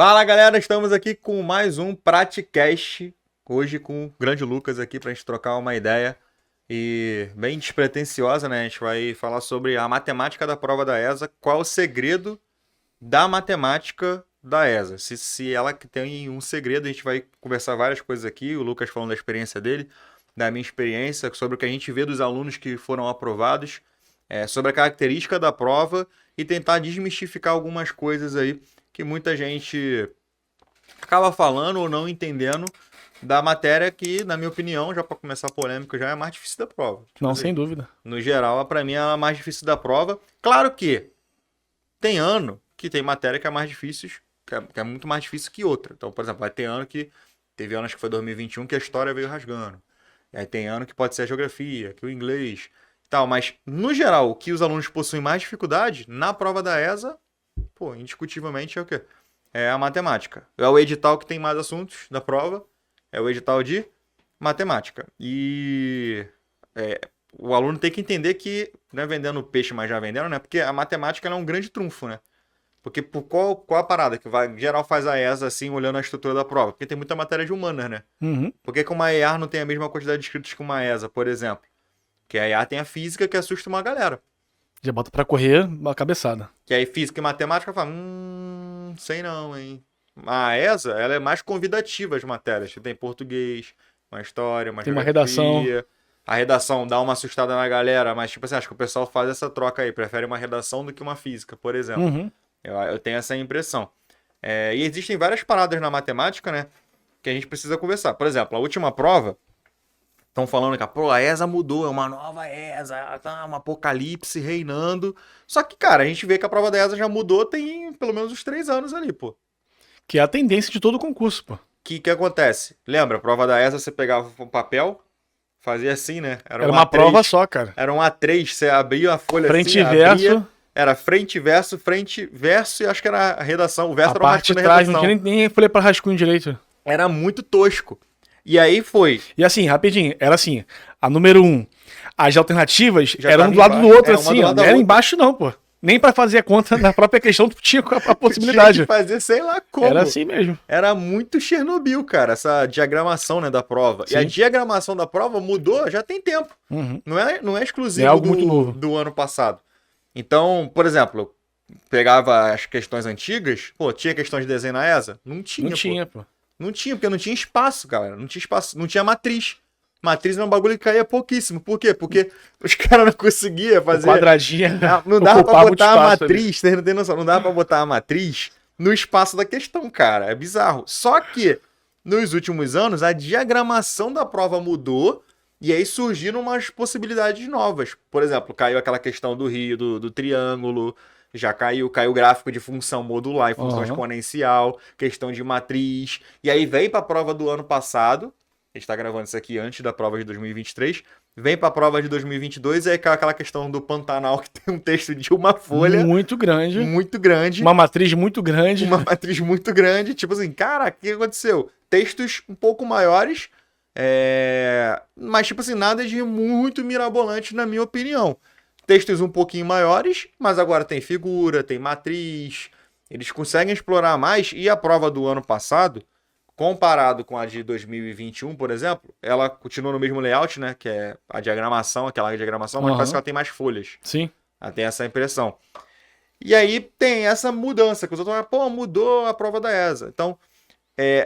Fala galera, estamos aqui com mais um Praticast, hoje com o grande Lucas aqui pra gente trocar uma ideia e bem despretensiosa, né? A gente vai falar sobre a matemática da prova da ESA, qual é o segredo da matemática da ESA. Se ela que tem um segredo, a gente vai conversar várias coisas aqui, o Lucas falando da experiência dele, da minha experiência, sobre o que a gente vê dos alunos que foram aprovados, sobre a característica da prova e tentar desmistificar algumas coisas aí que muita gente acaba falando ou não entendendo da matéria que, na minha opinião, já para começar a polêmica, já é a mais difícil da prova. Tipo Não, assim, sem dúvida. no geral, para mim é a mais difícil da prova. Claro que tem ano que tem matéria que é mais difícil, que é muito mais difícil que outra. Então, por exemplo, vai ter ano que teve anos que foi 2021 que a história veio rasgando. E aí tem ano que pode ser a geografia, que o inglês, tal, mas no geral, o que os alunos possuem mais dificuldade na prova da ESA, pô, indiscutivelmente é o quê? É a matemática. É o edital que tem mais assuntos da prova, é o edital de matemática. E o aluno tem que entender que não é vendendo peixe, mas já vendendo, né? Porque a matemática ela é um grande trunfo, né? Porque por qual a parada que vai, em geral faz a ESA assim, olhando a estrutura da prova? Porque tem muita matéria de humanas, né? Uhum. Por que uma EAR não tem a mesma quantidade de inscritos que uma ESA, por exemplo? Que a EAR tem a física que assusta uma galera. Já bota pra correr uma cabeçada. Que aí física e matemática fala, sei não, hein? A ESA, ela é mais convidativa as matérias. Tem português, uma história, uma Tem uma geografia. redação. A redação dá uma assustada na galera, mas tipo assim, acho que o pessoal faz essa troca aí, prefere uma redação do que uma física, por exemplo. Uhum. Eu tenho essa impressão. E existem várias paradas na matemática, né? Que a gente precisa conversar. Por exemplo, a última prova, estão falando que a ESA mudou, é uma nova ESA, tá um apocalipse reinando. Só que, cara, a gente vê que a prova da ESA já mudou tem pelo menos uns 3 anos ali, pô. Que é a tendência de todo o concurso, pô. O que acontece? Lembra, a prova da ESA você pegava um papel, fazia assim, né? Era uma prova só, cara. Era um A3, você abria a folha Frente assim, e verso. abria, era frente e verso e acho que era a redação. O verso A era uma parte de da trás, não redação. tinha nem folha pra rascunho direito. Era muito tosco. E aí foi. E assim, rapidinho, era assim, a número 1, as alternativas Já eram tava um do lado embaixo. do outro, Era uma assim, do ó. lado Não da era outra. embaixo não, pô. Nem pra fazer a conta na própria questão tu tinha a Tinha possibilidade. que fazer sei lá como. Era assim mesmo. Era muito Chernobyl, cara, essa diagramação, né, da prova. E a Sim. diagramação da prova mudou já tem tempo. Uhum. Não é exclusivo É algo muito novo. do ano passado. Então, por exemplo, eu pegava as questões antigas, pô, tinha questões de desenho na ESA? Não tinha, Não pô. tinha, pô. Não tinha, porque não tinha espaço, galera. Não tinha espaço, não tinha matriz. Matriz era um bagulho que caía pouquíssimo. Por quê? Porque os caras não conseguiam O fazer. quadradinho. Não dava pra ocupava muito botar a espaço ali. matriz, vocês não tem noção, não dava pra botar a matriz no espaço da questão, cara. É bizarro. Só que, nos últimos anos, a diagramação da prova mudou e aí surgiram umas possibilidades novas. Por exemplo, caiu aquela questão do rio, do triângulo, já caiu o gráfico de função modular e função Uhum. exponencial, questão de matriz. E aí veio pra prova do ano passado, a gente tá gravando isso aqui antes da prova de 2023, vem pra prova de 2022 e aí cai aquela questão do Pantanal que tem um texto de uma folha Muito grande. muito grande, Uma matriz muito grande. uma matriz muito grande, tipo assim, cara, o que aconteceu? Textos um pouco maiores, mas tipo assim, nada de muito mirabolante na minha opinião. Textos um pouquinho maiores, mas agora tem figura, tem matriz, eles conseguem explorar mais e a prova do ano passado, comparado com a de 2021, por exemplo, ela continua no mesmo layout, né, que é a diagramação, aquela diagramação, mas Uhum. parece que ela tem mais folhas. Sim. Ela tem essa impressão. E aí tem essa mudança, que os outros falam, pô, mudou a prova da ESA. Então,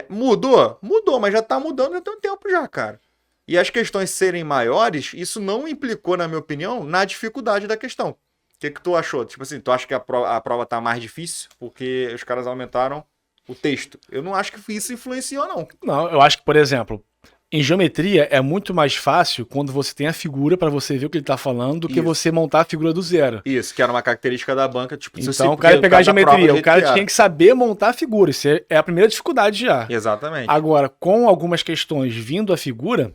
mudou? Mudou, mas já tá mudando já tem um tempo já, cara. E as questões serem maiores, isso não implicou, na minha opinião, na dificuldade da questão. O que tu achou? Tipo assim, tu acha que a prova tá mais difícil porque os caras aumentaram o texto? Eu não acho que isso influenciou, não. Não, eu acho que, por exemplo, em geometria é muito mais fácil quando você tem a figura pra você ver o que ele tá falando do que Isso. você montar a figura do zero. Isso, que era uma característica da banca. Tipo, se Então você- o cara ia porque pegar a da prova, geometria, do o jeito cara que era. tinha que saber montar a figura. Isso é a primeira dificuldade já. Exatamente. Agora, com algumas questões vindo a figura,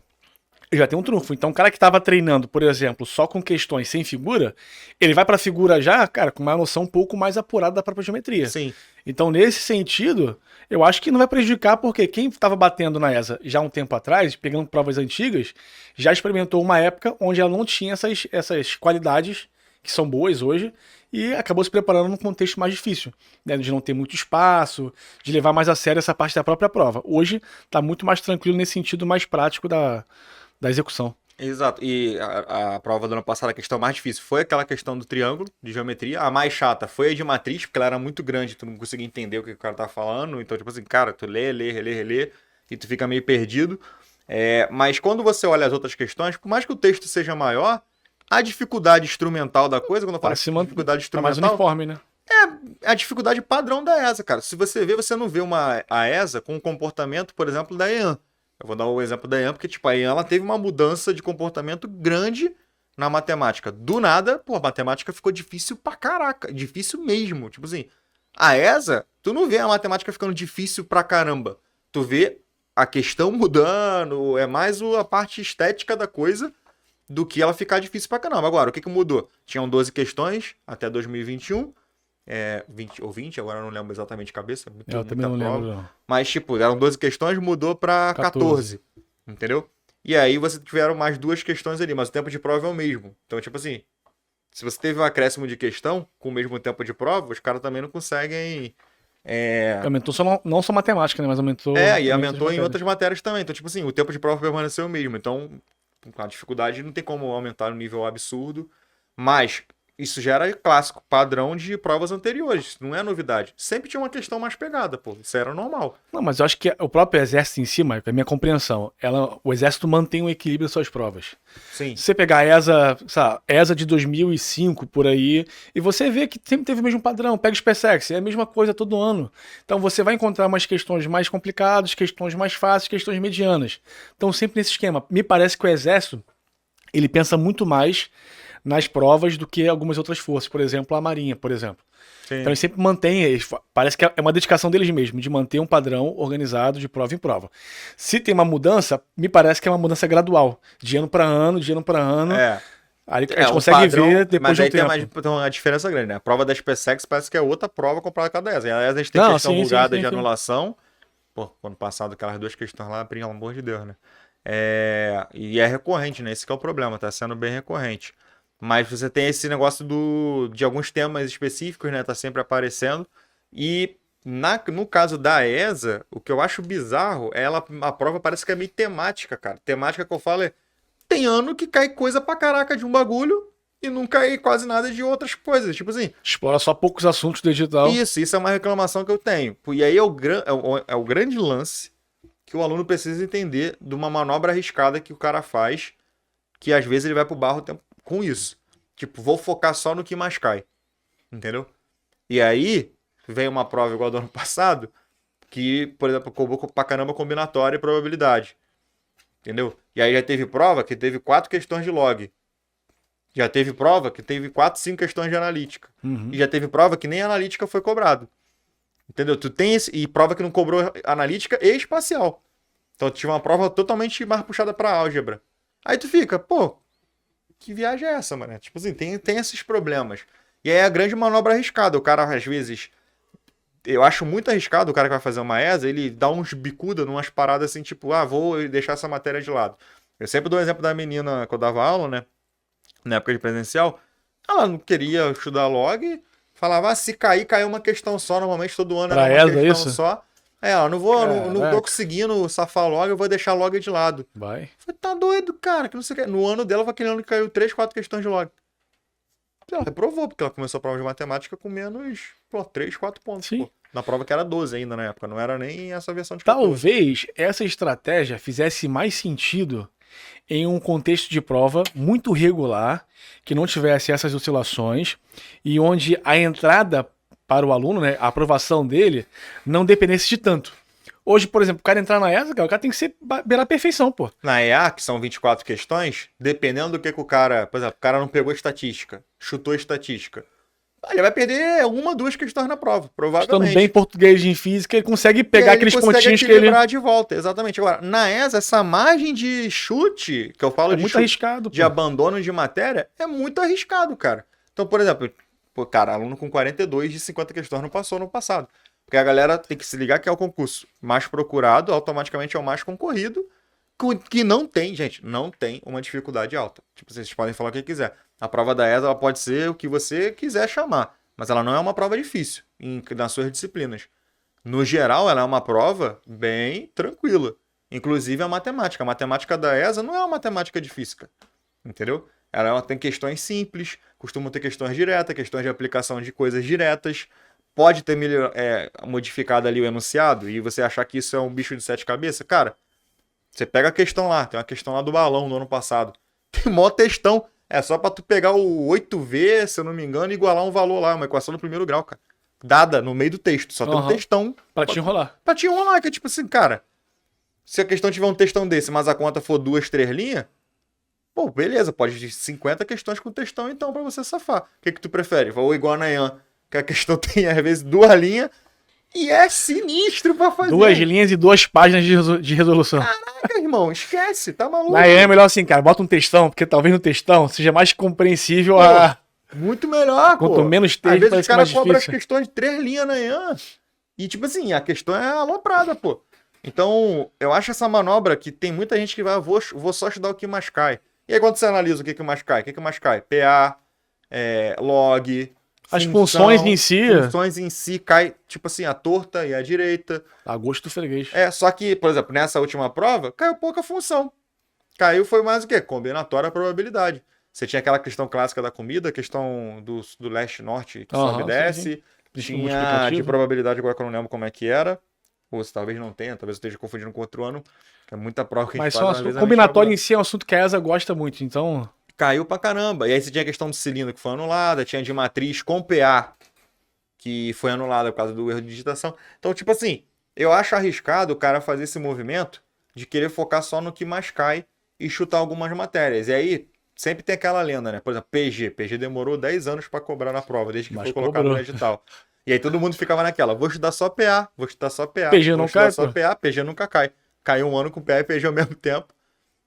já tem um trunfo. Então o cara que tava treinando, por exemplo, só com questões sem figura, ele vai pra figura já, cara, com uma noção um pouco mais apurada da própria geometria. Sim. Então, nesse sentido, eu acho que não vai prejudicar, porque quem estava batendo na ESA já há um tempo atrás, pegando provas antigas, já experimentou uma época onde ela não tinha essas qualidades, que são boas hoje, e acabou se preparando num contexto mais difícil, né? De não ter muito espaço, de levar mais a sério essa parte da própria prova. Hoje está muito mais tranquilo nesse sentido mais prático da execução. Exato. E a prova do ano passado, a questão mais difícil foi aquela questão do triângulo, de geometria. A mais chata foi a de matriz, porque ela era muito grande, tu não conseguia entender o que o cara tá falando. Então, tipo assim, cara, tu relê, e tu fica meio perdido. Mas quando você olha as outras questões, por mais que o texto seja maior, a dificuldade instrumental da coisa, quando eu falo dificuldade Tá mais instrumental, uniforme, né? é a dificuldade padrão da ESA, cara. Se você vê, você não vê a ESA com o comportamento, por exemplo, da EAN. Eu vou dar o exemplo da EAN, porque tipo, a EAN ela teve uma mudança de comportamento grande na matemática. Do nada, pô, a matemática ficou difícil pra caraca. Difícil mesmo. Tipo assim, a ESA, tu não vê a matemática ficando difícil pra caramba. Tu vê a questão mudando, é mais a parte estética da coisa do que ela ficar difícil pra caramba. Agora, o que mudou? Tinham 12 questões até 2021. 20 ou 20, agora eu não lembro exatamente de cabeça. Eu também não prova. lembro, não. Mas, tipo, eram 12 questões, mudou pra 14. Entendeu? E aí você tiveram mais 2 questões ali, mas o tempo de prova é o mesmo. Então, tipo assim, se você teve um acréscimo de questão com o mesmo tempo de prova, os caras também não conseguem. Aumentou não só matemática, né? Mas aumentou. E aumentou em outras matérias também. Então, tipo assim, o tempo de prova permaneceu o mesmo. Então, a dificuldade não tem como aumentar no nível absurdo. Mas isso já era clássico, padrão de provas anteriores. Não é novidade. Sempre tinha uma questão mais pegada, pô. Isso era normal. Não, mas eu acho que o próprio exército em si, Marco, a minha compreensão, o exército mantém um equilíbrio das suas provas. Sim. Se você pegar a ESA, sabe, ESA de 2005, por aí, e você vê que sempre teve o mesmo padrão, pega o SpaceX, é a mesma coisa todo ano. Então você vai encontrar umas questões mais complicadas, questões mais fáceis, questões medianas. Então sempre nesse esquema. Me parece que o exército, ele pensa muito mais nas provas do que algumas outras forças, por exemplo, a Marinha, por exemplo. Sim. Então eles sempre mantêm, parece que é uma dedicação deles mesmo, de manter um padrão organizado de prova em prova. Se tem uma mudança, me parece que é uma mudança gradual, de ano para ano, de ano para ano. Aí a gente consegue ver depois de um tempo. Mas aí tem uma diferença grande, né? A prova da SpaceX parece que é outra prova comparada com a da ESA. E a ESA a gente tem questão bugada de anulação. Pô, ano passado aquelas 2 questões lá, pelo amor de Deus, né? E é recorrente, né? Esse que é o problema, tá sendo bem recorrente. Mas você tem esse negócio de alguns temas específicos, né? Tá sempre aparecendo. E no caso da ESA, o que eu acho bizarro é a prova parece que é meio temática, cara. Temática que eu falo tem ano que cai coisa pra caraca de um bagulho e não cai quase nada de outras coisas. Tipo assim. Explora só poucos assuntos do edital. Isso é uma reclamação que eu tenho. E aí é o grande lance que o aluno precisa entender de uma manobra arriscada que o cara faz, que às vezes ele vai pro barro com isso. Tipo, vou focar só no que mais cai. Entendeu? E aí, vem uma prova igual do ano passado, que, por exemplo, cobrou pra caramba combinatória e probabilidade. Entendeu? E aí já teve prova que teve 4 questões de log. Já teve prova que teve 4, 5 questões de analítica. E já teve prova que nem analítica foi cobrado. Entendeu? Tu tem e prova que não cobrou analítica e espacial. Então tu tinha uma prova totalmente mais puxada pra álgebra. Aí tu fica, pô, que viagem é essa, mano? Tipo assim, tem esses problemas. E aí é a grande manobra arriscada. O cara, às vezes, eu acho muito arriscado o cara que vai fazer uma ESA, ele dá uns bicuda, numas paradas assim, tipo, vou deixar essa matéria de lado. Eu sempre dou o exemplo da menina que eu dava aula, né? Na época de presencial. Ela não queria estudar log, falava, se cair, caiu uma questão só. Normalmente todo ano era uma questão só. Eu não tô conseguindo safar log, eu vou deixar log de lado. Vai. Falei, tá doido, cara, que não sei o que. No ano dela, foi aquele ano que caiu 3, 4 questões de log. Ela reprovou, porque ela começou a prova de matemática com menos, 3, 4 pontos. Sim. Pô. Na prova que era 12 ainda na época, não era nem essa versão de 14. Talvez essa estratégia fizesse mais sentido em um contexto de prova muito regular, que não tivesse essas oscilações, e onde a entrada para o aluno, né, a aprovação dele, não dependesse de tanto. Hoje, por exemplo, o cara entrar na ESA, o cara tem que ser beirar a perfeição, pô. Na EA, que são 24 questões, dependendo do que o cara... Por exemplo, o cara não pegou estatística, chutou estatística. Ele vai perder 1, 2 questões na prova, provavelmente. Estando bem português em física, ele consegue pegar aqueles pontinhos que ele... de volta, exatamente. Agora, na ESA, essa margem de chute, que eu falo de muito arriscado, de abandono de matéria, é muito arriscado, cara. Então, por exemplo, cara, aluno com 42 de 50 questões não passou no passado. Porque a galera tem que se ligar que é o concurso mais procurado, automaticamente é o mais concorrido. que não tem, gente, não tem uma dificuldade alta. Tipo, vocês podem falar o que quiser. A prova da ESA ela pode ser o que você quiser chamar, mas ela não é uma prova difícil nas suas disciplinas. No geral, ela é uma prova bem tranquila. Inclusive a matemática. A matemática da ESA não é uma matemática difícil, cara. Entendeu? Ela tem questões simples, costumam ter questões diretas, questões de aplicação de coisas diretas. Pode ter modificado ali o enunciado e você achar que isso é um bicho de 7 cabeças. Cara, você pega a questão lá. Tem uma questão lá do balão do ano passado. Tem mó textão. É só pra tu pegar o 8V, se eu não me engano, e igualar um valor lá. Uma equação do primeiro grau, cara. Dada no meio do texto. Só tem um textão. Pra te enrolar. Pra te enrolar, que é tipo assim, cara. Se a questão tiver um textão desse, mas a conta for 2, 3 linhas, pô, beleza, pode ter 50 questões com textão então pra você safar. O que tu prefere? Ou igual a Nayan, que a questão tem às vezes 2 linhas e é sinistro pra fazer. 2 linhas e 2 páginas de resolução. Caraca, irmão, esquece, tá maluco. Aí é melhor assim, cara, bota um textão, porque talvez no textão seja mais compreensível Muito melhor, pô. Quanto menos texto, às vezes parece o cara mais cobra difícil. as questões de 3 linhas na Nayan. E tipo assim, a questão é aloprada, pô. Então, eu acho essa manobra que tem muita gente que vai, vou só estudar o que mais cai. E aí quando você analisa o que mais cai? O que mais cai? PA, log, as funções em si. Funções em si cai, tipo assim, a torta e a direita. A gosto do freguês. Só que, por exemplo, nessa última prova, caiu pouca função. Caiu foi mais o quê? Combinatória a probabilidade. Você tinha aquela questão clássica da comida, a questão do leste-norte que sobe e desce. Sim. Tinha de probabilidade, agora que eu não lembro como é que era. Ou se talvez não tenha, talvez eu esteja confundindo com outro ano. Que é muita prova que a gente faz. Mas o combinatório em si é um assunto que a ESA gosta muito, então... Caiu pra caramba. E aí você tinha a questão do cilindro que foi anulada, tinha de matriz com PA, que foi anulada por causa do erro de digitação. Então, tipo assim, eu acho arriscado o cara fazer esse movimento de querer focar só no que mais cai e chutar algumas matérias. E aí, sempre tem aquela lenda, né? Por exemplo, PG. PG demorou 10 anos pra cobrar na prova, desde que foi colocado no edital. E aí todo mundo ficava naquela, vou estudar só PA, vou estudar só PA. PG não cai, só PA, PG nunca cai. Caiu um ano com PA e PG ao mesmo tempo.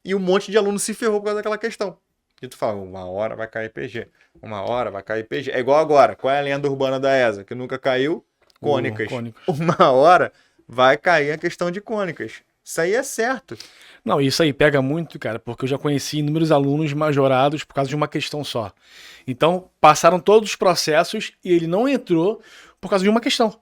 E um monte de aluno se ferrou por causa daquela questão. E tu fala, uma hora vai cair PG, uma hora vai cair PG. É igual agora, qual é a lenda urbana da ESA? Que nunca caiu? Cônicas. Uma hora vai cair a questão de cônicas. Isso aí é certo. Não, isso aí pega muito, cara, porque eu já conheci inúmeros alunos majorados por causa de uma questão só. Então, passaram todos os processos e ele não entrou por causa de uma questão.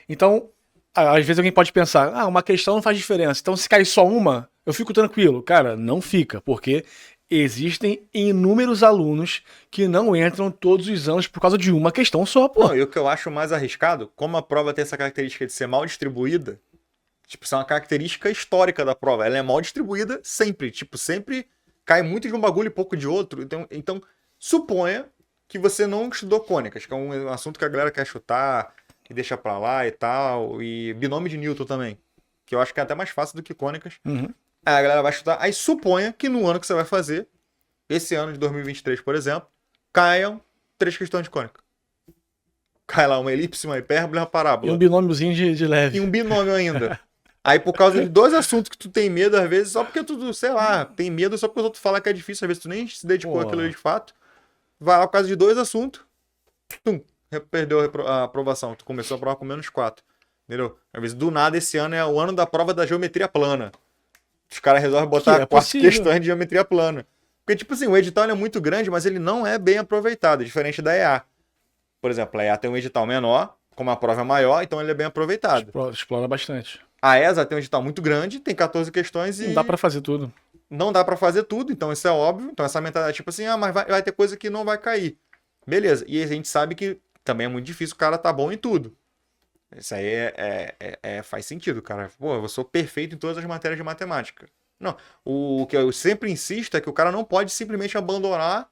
Então, às vezes alguém pode pensar, uma questão não faz diferença. Então, se cair só uma, eu fico tranquilo. Cara, não fica, porque existem inúmeros alunos que não entram todos os anos por causa de uma questão só, pô. Não, e o que eu acho mais arriscado, como a prova tem essa característica de ser mal distribuída, tipo, isso é uma característica histórica da prova. Ela é mal distribuída sempre. Tipo, sempre cai muito de um bagulho e pouco de outro. Então suponha que você não estudou cônicas, que é um assunto que a galera quer chutar, que deixa pra lá e tal. E binômio de Newton também, que eu acho que é até mais fácil do que cônicas. Uhum. Aí a galera vai chutar. Aí suponha que no ano que você vai fazer, esse ano de 2023, por exemplo, caiam 3 questões de cônica. Cai lá uma elipse, uma hipérbole e uma parábola. E um binômiozinho de leve. E um binômio ainda. Aí por causa de 2 assuntos que tu tem medo, às vezes, só porque tu, sei lá, tem medo só porque os outros falam que é difícil, às vezes tu nem se dedicou àquilo de fato. Vai lá por causa de 2 assuntos, perdeu a aprovação. Tu começou a prova com -4. Entendeu? Às vezes, do nada, esse ano é o ano da prova da geometria plana. Os caras resolvem botar 4 questões de geometria plana. Porque, tipo assim, o edital é muito grande, mas ele não é bem aproveitado, diferente da EA. Por exemplo, a EA tem um edital menor, como a prova é maior, então ele é bem aproveitado. Explora bastante. A ESA tem um edital muito grande, tem 14 questões e... Não dá pra fazer tudo. Não dá pra fazer tudo, então isso é óbvio. Então essa mentalidade é tipo assim, mas vai ter coisa que não vai cair. Beleza. E a gente sabe que também é muito difícil o cara tá bom em tudo. Isso aí faz sentido, cara. Pô, eu sou perfeito em todas as matérias de matemática. Não. O que eu sempre insisto é que o cara não pode simplesmente abandonar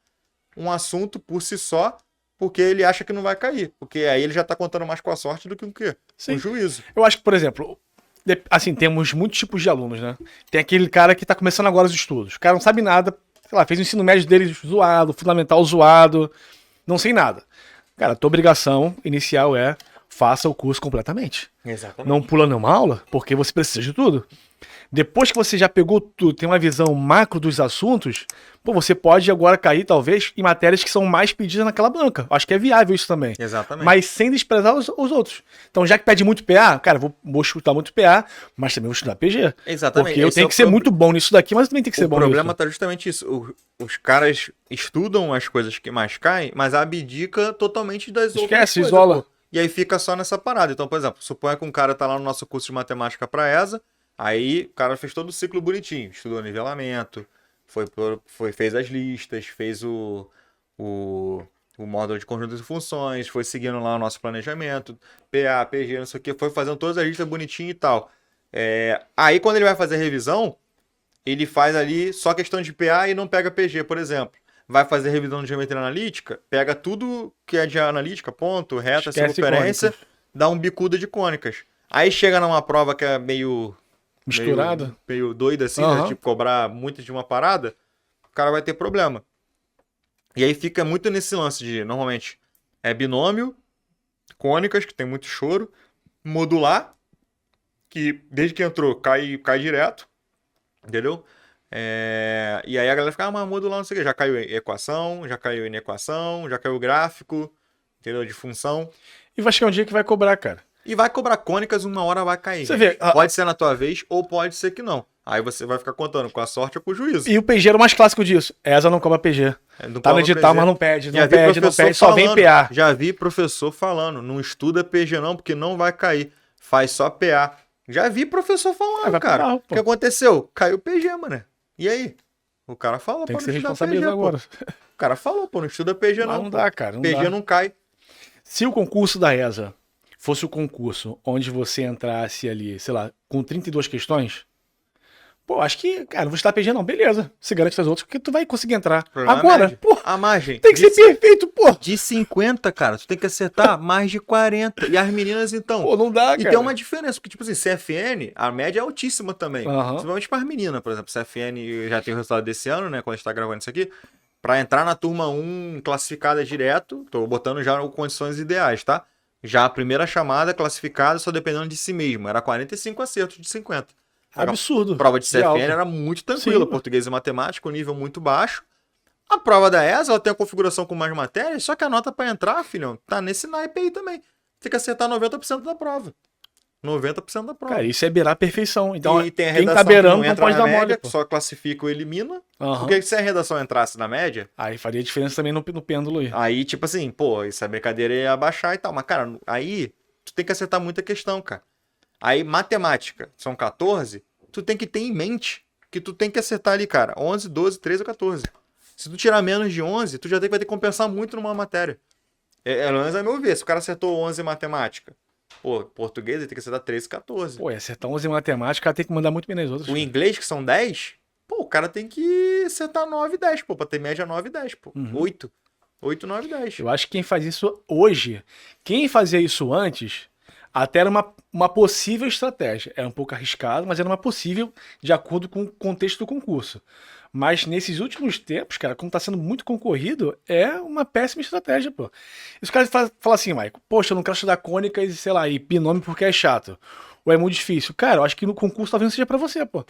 um assunto por si só, porque ele acha que não vai cair. Porque aí ele já tá contando mais com a sorte do que o quê? Sim. O juízo. Eu acho que, por exemplo, assim, temos muitos tipos de alunos, né? Tem aquele cara que tá começando agora os estudos. O cara não sabe nada, sei lá, fez o ensino médio dele zoado, fundamental zoado, não sei nada. Cara, a tua obrigação inicial é faça o curso completamente. Exatamente. Não pula nenhuma aula, porque você precisa de tudo. Depois que você já pegou tudo, tem uma visão macro dos assuntos, pô, você pode agora cair, talvez, em matérias que são mais pedidas naquela banca. Acho que é viável isso também. Exatamente. Mas sem desprezar os outros. Então, já que pede muito PA, cara, vou estudar muito PA, mas também vou estudar PG. Exatamente. Porque eu Esse tenho é que ser muito bom nisso daqui, mas também tem que ser O bom problema nisso. tá justamente isso. Os caras estudam as coisas que mais caem, mas abdica totalmente das outras Esquece, coisas, isola. pô. E aí fica só nessa parada. Então, por exemplo, suponha que um cara tá lá no nosso curso de matemática pra ESA, aí o cara fez todo o ciclo bonitinho, estudou nivelamento, fez as listas, fez o módulo de conjuntos e funções, foi seguindo lá o nosso planejamento, PA, PG, não sei o que, foi fazendo todas as listas bonitinho e tal. Aí quando ele vai fazer a revisão, ele faz ali só questão de PA e não pega PG, por exemplo. Vai fazer revisão de geometria analítica, pega tudo que é de analítica, ponto, reta, Esquece circunferência, cônicas. dá um bicuda de cônicas. Aí chega numa prova que é Misturada. meio doida assim, né? Aham. Tipo, cobrar muito de uma parada, o cara vai ter problema. E aí fica muito nesse lance de, normalmente, binômio, cônicas, que tem muito choro, modular, que desde que entrou cai direto, entendeu? E aí a galera fica, mas modular não sei o que, já caiu equação, já caiu inequação, já caiu gráfico, entendeu? De função. E vai chegar um dia que vai cobrar, cara. E vai cobrar cônicas, uma hora vai cair. Você gente. vê, Pode ser na tua vez ou pode ser que não. Aí você vai ficar contando com a sorte ou com o juízo. E o PG era o mais clássico disso. ESA não cobra PG. Não Tá no cobra edital, PG. mas não pede, Já não vi pede, não professor pede, só vem falando, PA. Já vi professor falando, não estuda PG não, porque não vai cair. Faz só PA. Já vi professor falando, vai cara. parar, O pô. que aconteceu? Caiu PG, mano. E aí? O cara falou Tem pra que não ser estudar responsabilizado PG, agora. pô. O cara falou, pô, não estuda PG Mas não. não pô. dá, cara. Não PG dá. não cai. Se o concurso da ESA fosse o concurso onde você entrasse ali, sei lá, com 32 questões, pô, acho que, cara, não vou estudar PG não, beleza. Se garante das outras, porque tu vai conseguir entrar. Problema é a Agora, média. pô, A margem. tem que ser perfeito, pô. De 50, cara, tu tem que acertar mais de 40. E as meninas, então. Pô, não dá, E cara. tem uma diferença, porque, tipo assim, CFN, a média é altíssima também. Aham. Principalmente para as meninas, por exemplo. CFN já tem o resultado desse ano, né? Quando a gente tá gravando isso aqui. Pra entrar na turma 1 classificada direto, tô botando já condições ideais, tá? Já a primeira chamada classificada só dependendo de si mesmo. Era 45 acertos de 50. Absurdo. A prova de CFN alto. era muito tranquila, Sim. português e matemática, um nível muito baixo. A prova da ESA, ela tem a configuração com mais matérias, só que a nota pra entrar, filhão, tá nesse naipe aí também. Tem que acertar 90% da prova. 90% da prova. Cara, isso é beirar a perfeição. Então, E tem a quem redação tá beirando que não entra pode na dar média, mole, que pô. só classifica ou elimina. Aham. Porque se a redação entrasse na média, Aí faria diferença também no pêndulo aí. aí, tipo assim, pô, essa brincadeira ia abaixar e tal. Mas, cara, aí tu tem que acertar muita questão, cara. Aí, matemática, são 14, tu tem que ter em mente que tu tem que acertar ali, cara, 11, 12, 13 ou 14. Se tu tirar menos de 11, tu já vai ter que compensar muito numa matéria. Pelo menos a meu ver, se o cara acertou 11 em matemática, pô, português ele tem que acertar 13, 14. Pô, e acertar 11 em matemática, o cara tem que mandar muito bem nas outras. O inglês, que são 10, pô, o cara tem que acertar 9, 10, pô, pra ter média 9, 10, pô. 8, 9, 10. Eu acho que quem faz isso hoje, quem fazia isso antes, até era uma possível estratégia. Era um pouco arriscado, mas era uma possível de acordo com o contexto do concurso. Mas nesses últimos tempos, cara, como tá sendo muito concorrido, é uma péssima estratégia, pô. E os caras falam assim, Maico, poxa, eu não quero estudar cônica e, sei lá, e binômio porque é chato. Ou é muito difícil. Cara, eu acho que no concurso talvez não seja pra você, pô.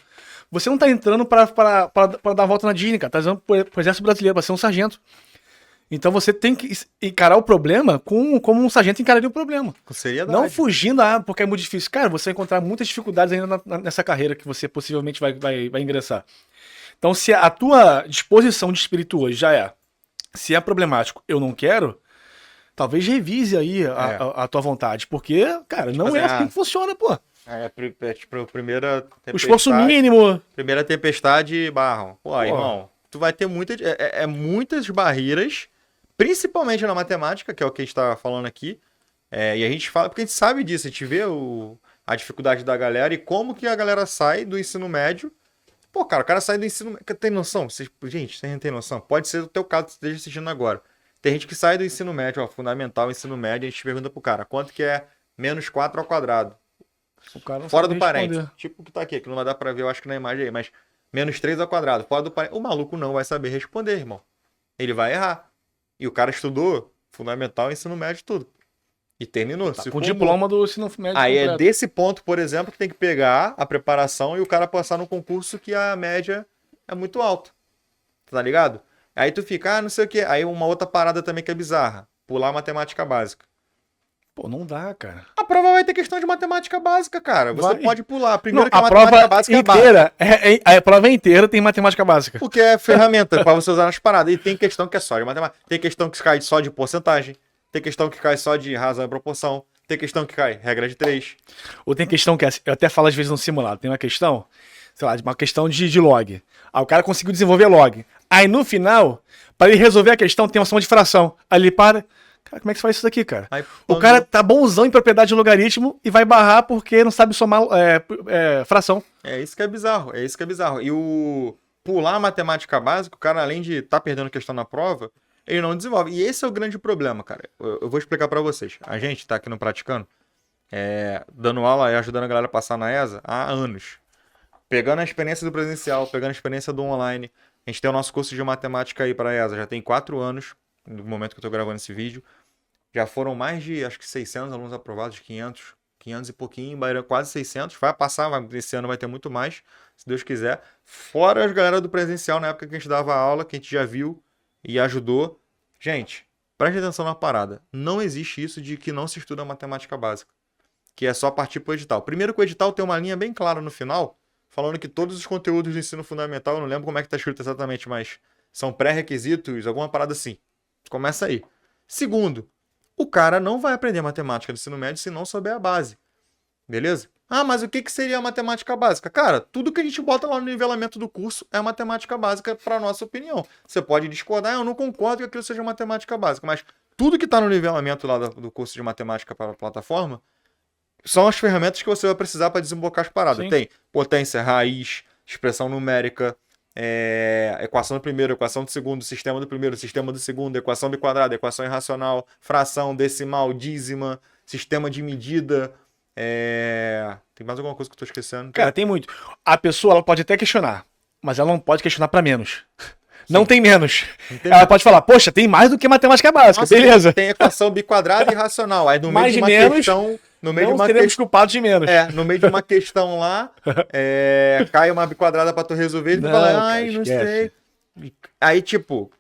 Você não tá entrando pra dar a volta na Disney, cara. Tá entrando pro Exército Brasileiro, pra ser um sargento. Então você tem que encarar o problema como um sargento encararia o problema. Com seriedade. Não fugindo, porque é muito difícil. Cara, você vai encontrar muitas dificuldades ainda nessa carreira que você possivelmente vai ingressar. Então, se a tua disposição de espírito hoje já se é problemático, eu não quero, talvez revise aí a tua vontade. Porque, cara, não é assim que funciona, pô. Tipo, primeira tempestade. O esforço mínimo. Primeira tempestade, barram. Pô, irmão, tu vai ter muitas barreiras, principalmente na matemática, que é o que a gente tá falando aqui. E a gente fala, porque a gente sabe disso, a gente vê a dificuldade da galera e como que a galera sai do ensino médio. Pô, cara, o cara sai do ensino médio. Tem noção? Gente, vocês não tem noção? Pode ser o teu caso que você esteja assistindo agora. Tem gente que sai do ensino médio, fundamental, ensino médio, a gente pergunta pro cara, quanto que é menos 4 ao quadrado? O cara não Fora sabe do parênteses. responder. Tipo o que tá aqui, que não vai dar pra ver, eu acho que na imagem aí, mas menos 3 ao quadrado. Fora do parênteses. O maluco não vai saber responder, irmão. Ele vai errar. E o cara estudou fundamental, ensino médio, tudo. E terminou. Tá se com o formou. diploma do ensino médio Aí é completo. desse ponto, por exemplo, que tem que pegar a preparação e o cara passar no concurso que a média é muito alta. Tá ligado? Aí tu fica, não sei o quê. Aí uma outra parada também que é bizarra. Pular matemática básica. Pô, não dá, cara. A prova vai ter questão de matemática básica, cara. Você Vai. pode pular. Não, Primeiro que a a matemática prova básica é básica. inteira, a prova inteira tem matemática básica. Porque é ferramenta pra você usar nas paradas. E tem questão que é só de matemática. Tem questão que cai só de porcentagem. Tem questão que cai só de razão e proporção. Tem questão que cai regra de 3. Ou tem questão que, eu até falo às vezes no simulado, tem uma questão, sei lá, uma questão de log. Aí o cara conseguiu desenvolver log. Aí no final, para ele resolver a questão, tem uma soma de fração. Aí ele para. Cara, como é que você faz isso daqui, cara? Aí, O cara tá bonzão em propriedade de logaritmo e vai barrar porque não sabe somar fração. É isso que é bizarro. É isso que é bizarro. E o pular a matemática básica, o cara, além de estar perdendo questão na prova, ele não desenvolve. E esse é o grande problema, cara. Eu vou explicar pra vocês. A gente tá aqui no Praticando, dando aula e ajudando a galera a passar na ESA há anos. Pegando a experiência do presencial, pegando a experiência do online. A gente tem o nosso curso de matemática aí para a ESA. Já tem 4 anos, no momento que eu tô gravando esse vídeo. Já foram mais de, acho que 600 alunos aprovados, 500 e pouquinho, quase 600. Vai passar, esse ano vai ter muito mais, se Deus quiser. Fora as galera do presencial, na época que a gente dava aula, que a gente já viu e ajudou. Gente, preste atenção na parada. Não existe isso de que não se estuda matemática básica, que é só partir pro edital. Primeiro que o edital tem uma linha bem clara no final, falando que todos os conteúdos do ensino fundamental, eu não lembro como é que tá escrito exatamente, mas são pré-requisitos, alguma parada assim. Começa aí. Segundo, o cara não vai aprender matemática do ensino médio se não souber a base. Beleza? Ah, mas o que seria a matemática básica? Cara, tudo que a gente bota lá no nivelamento do curso é matemática básica, para nossa opinião. Você pode discordar, eu não concordo que aquilo seja matemática básica, mas tudo que está no nivelamento lá do curso de matemática para a plataforma são as ferramentas que você vai precisar para desembocar as paradas. Sim. Tem potência, raiz, expressão numérica, equação do primeiro, equação do segundo, sistema do primeiro, sistema do segundo, equação do quadrado, equação irracional, fração, decimal, dízima, sistema de medida. Tem mais alguma coisa que eu tô esquecendo? Cara, tem muito. A pessoa, ela pode até questionar, mas ela não pode questionar pra menos. Não tem menos. Ela pode falar, poxa, tem mais do que matemática básica, Nossa, beleza. Tem equação biquadrada e racional. Aí no meio Mais de de uma menos, questão. No meio de Não uma seremos questão. culpados de menos. No meio de uma questão lá, cai uma biquadrada pra tu resolver e tu Não, fala, cara, ai, não esquece. sei. Aí, tipo,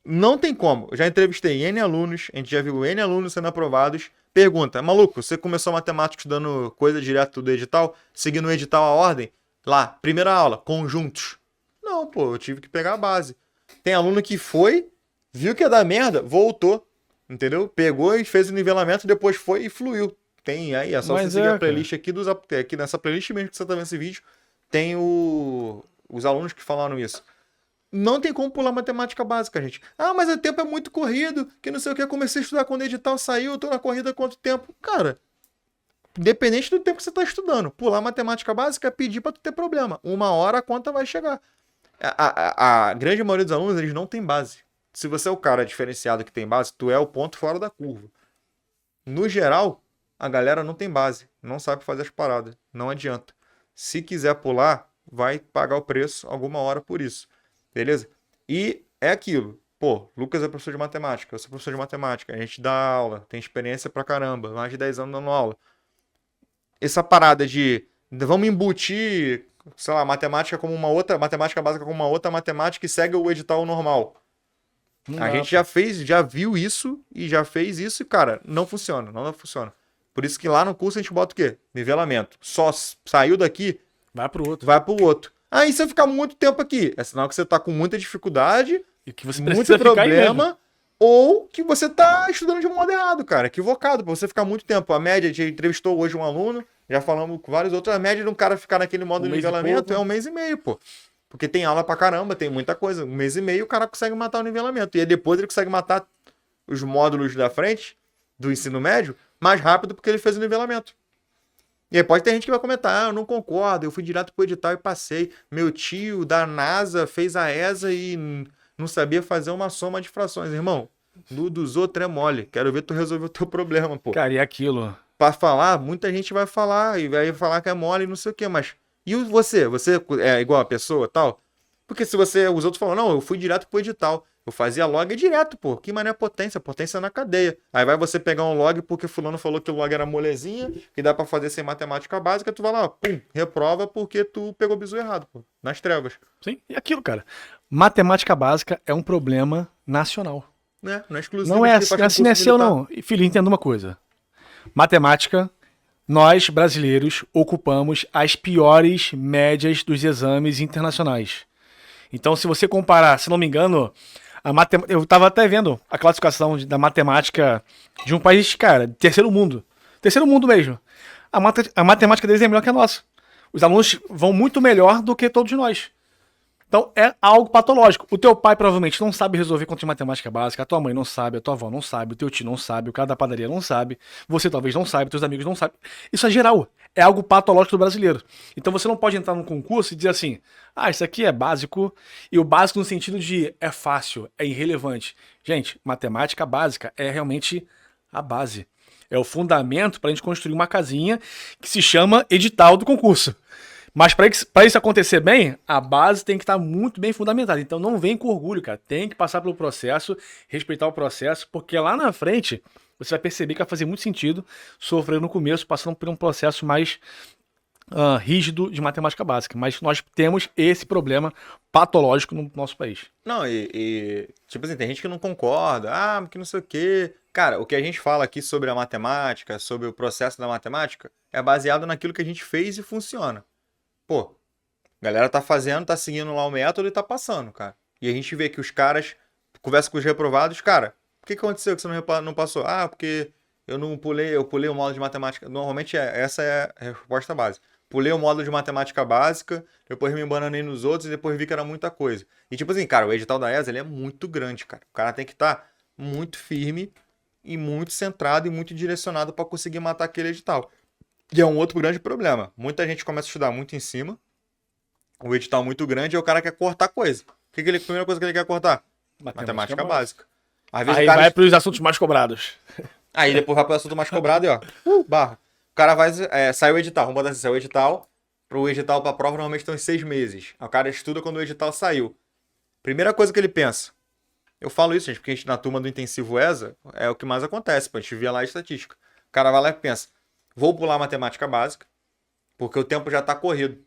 não tem como. Eu já entrevistei N alunos, a gente já viu N alunos sendo aprovados. Pergunta, maluco, você começou matemática estudando coisa direto do edital, seguindo o edital a ordem? Lá, primeira aula, conjuntos. Não, pô, eu tive que pegar a base. Tem aluno que foi, viu que ia dar merda, voltou, entendeu? Pegou e fez o nivelamento, depois foi e fluiu. Tem aí, é só Mas você seguir é, a playlist aqui nessa playlist mesmo que você tá vendo esse vídeo, tem os alunos que falaram isso. Não tem como pular matemática básica, gente. Ah, mas o tempo é muito corrido, que não sei o que, eu comecei a estudar quando o edital saiu, eu tô na corrida há quanto tempo? Cara, independente do tempo que você tá estudando, pular matemática básica é pedir pra tu ter problema. 1 hora a conta vai chegar. A grande maioria dos alunos, eles não tem base. Se você é o cara diferenciado que tem base, tu é o ponto fora da curva. No geral, a galera não tem base, não sabe fazer as paradas, não adianta. Se quiser pular, vai pagar o preço alguma hora por isso. Beleza? E é aquilo. Pô, Lucas é professor de matemática, eu sou professor de matemática, a gente dá aula, tem experiência pra caramba, mais de 10 anos dando aula. Essa parada de vamos embutir, sei lá, matemática como uma outra, matemática básica como uma outra matemática e segue o edital normal. Não A dá, gente pô. já viu isso e já fez isso e, cara, não funciona, não funciona. Por isso que lá no curso a gente bota o quê? Nivelamento. Só saiu daqui, Vai pro outro. vai pro outro. Aí se eu ficar muito tempo aqui, é sinal que você tá com muita dificuldade, E que você muito precisa ficar aí mesmo. problema, ou que você tá estudando de modo errado, cara, equivocado, pra você ficar muito tempo. A média, a gente entrevistou hoje um aluno, já falamos com vários outros, a média de um cara ficar naquele modo de mês e nivelamento pouco. é 1 mês e meio, pô. Porque tem aula pra caramba, tem muita coisa. 1 mês e meio o cara consegue matar o nivelamento. E aí depois ele consegue matar os módulos da frente, do ensino médio, mais rápido porque ele fez o nivelamento. E aí pode ter gente que vai comentar, eu não concordo, eu fui direto pro edital e passei. Meu tio da NASA fez a ESA e não sabia fazer uma soma de frações. Irmão, no dos outros é mole. Quero ver tu resolver o teu problema, pô. Cara, e aquilo? Pra falar, muita gente vai falar e vai falar que é mole e não sei o que, mas... E você? Você é igual a pessoa tal? Porque se você... Os outros falam, não, eu fui direto pro edital. Eu fazia log direto, pô. Que mané potência? Potência na cadeia. Aí vai você pegar um log porque fulano falou que o log era molezinha, que dá pra fazer sem matemática básica, tu vai lá, pum, reprova porque tu pegou o bizu errado, pô. Nas trevas. Sim, e aquilo, cara. Matemática básica é um problema nacional. Né? Não é exclusivo. Não é de quem faz assim, concurso militar. não. E, filho, entenda uma coisa. Matemática, nós, brasileiros, ocupamos as piores médias dos exames internacionais. Então, se você comparar, se não me engano, eu estava até vendo a classificação da matemática de um país, cara, terceiro mundo. Terceiro mundo mesmo. A matemática deles é melhor que a nossa. Os alunos vão muito melhor do que todos nós. Então, é algo patológico. O teu pai provavelmente não sabe resolver conta de matemática básica, a tua mãe não sabe, a tua avó não sabe, o teu tio não sabe, o cara da padaria não sabe, você talvez não sabe, teus amigos não sabem. Isso é geral. É algo patológico do brasileiro. Então, você não pode entrar num concurso e dizer assim, isso aqui é básico, e o básico no sentido de é fácil, é irrelevante. Gente, matemática básica é realmente a base. É o fundamento para a gente construir uma casinha que se chama edital do concurso. Mas para isso acontecer bem, a base tem que estar muito bem fundamentada. Então não vem com orgulho, cara. Tem que passar pelo processo, respeitar o processo, porque lá na frente você vai perceber que vai fazer muito sentido sofrer no começo, passando por um processo mais rígido de matemática básica. Mas nós temos esse problema patológico no nosso país. Não, tipo assim, tem gente que não concorda, que não sei o quê. Cara, o que a gente fala aqui sobre a matemática, sobre o processo da matemática, é baseado naquilo que a gente fez e funciona. Pô, a galera tá fazendo, tá seguindo lá o método e tá passando, cara. E a gente vê que os caras, conversa com os reprovados, cara, por que aconteceu que você não passou? Porque eu pulei o módulo de matemática. Normalmente essa é a resposta básica. Pulei o módulo de matemática básica, depois me embananei nos outros e depois vi que era muita coisa. E tipo assim, cara, o edital da ESA, ele é muito grande, cara. O cara tem que estar muito firme e muito centrado e muito direcionado para conseguir matar aquele edital. E é um outro grande problema. Muita gente começa a estudar muito em cima. O edital muito grande e o cara quer cortar coisa. A primeira coisa que ele quer cortar? Matemática básica. Às vezes aí vai para os assuntos mais cobrados. Aí depois vai para o assunto mais cobrado e barra. O cara vai... sai o edital. Vamos botar assim, sai o edital. Pro edital para a prova normalmente estão em 6 meses. O cara estuda quando o edital saiu. Primeira coisa que ele pensa. Eu falo isso, gente, porque a gente na turma do intensivo ESA é o que mais acontece. A gente via lá a estatística. O cara vai lá e pensa. Vou pular a matemática básica, porque o tempo já está corrido.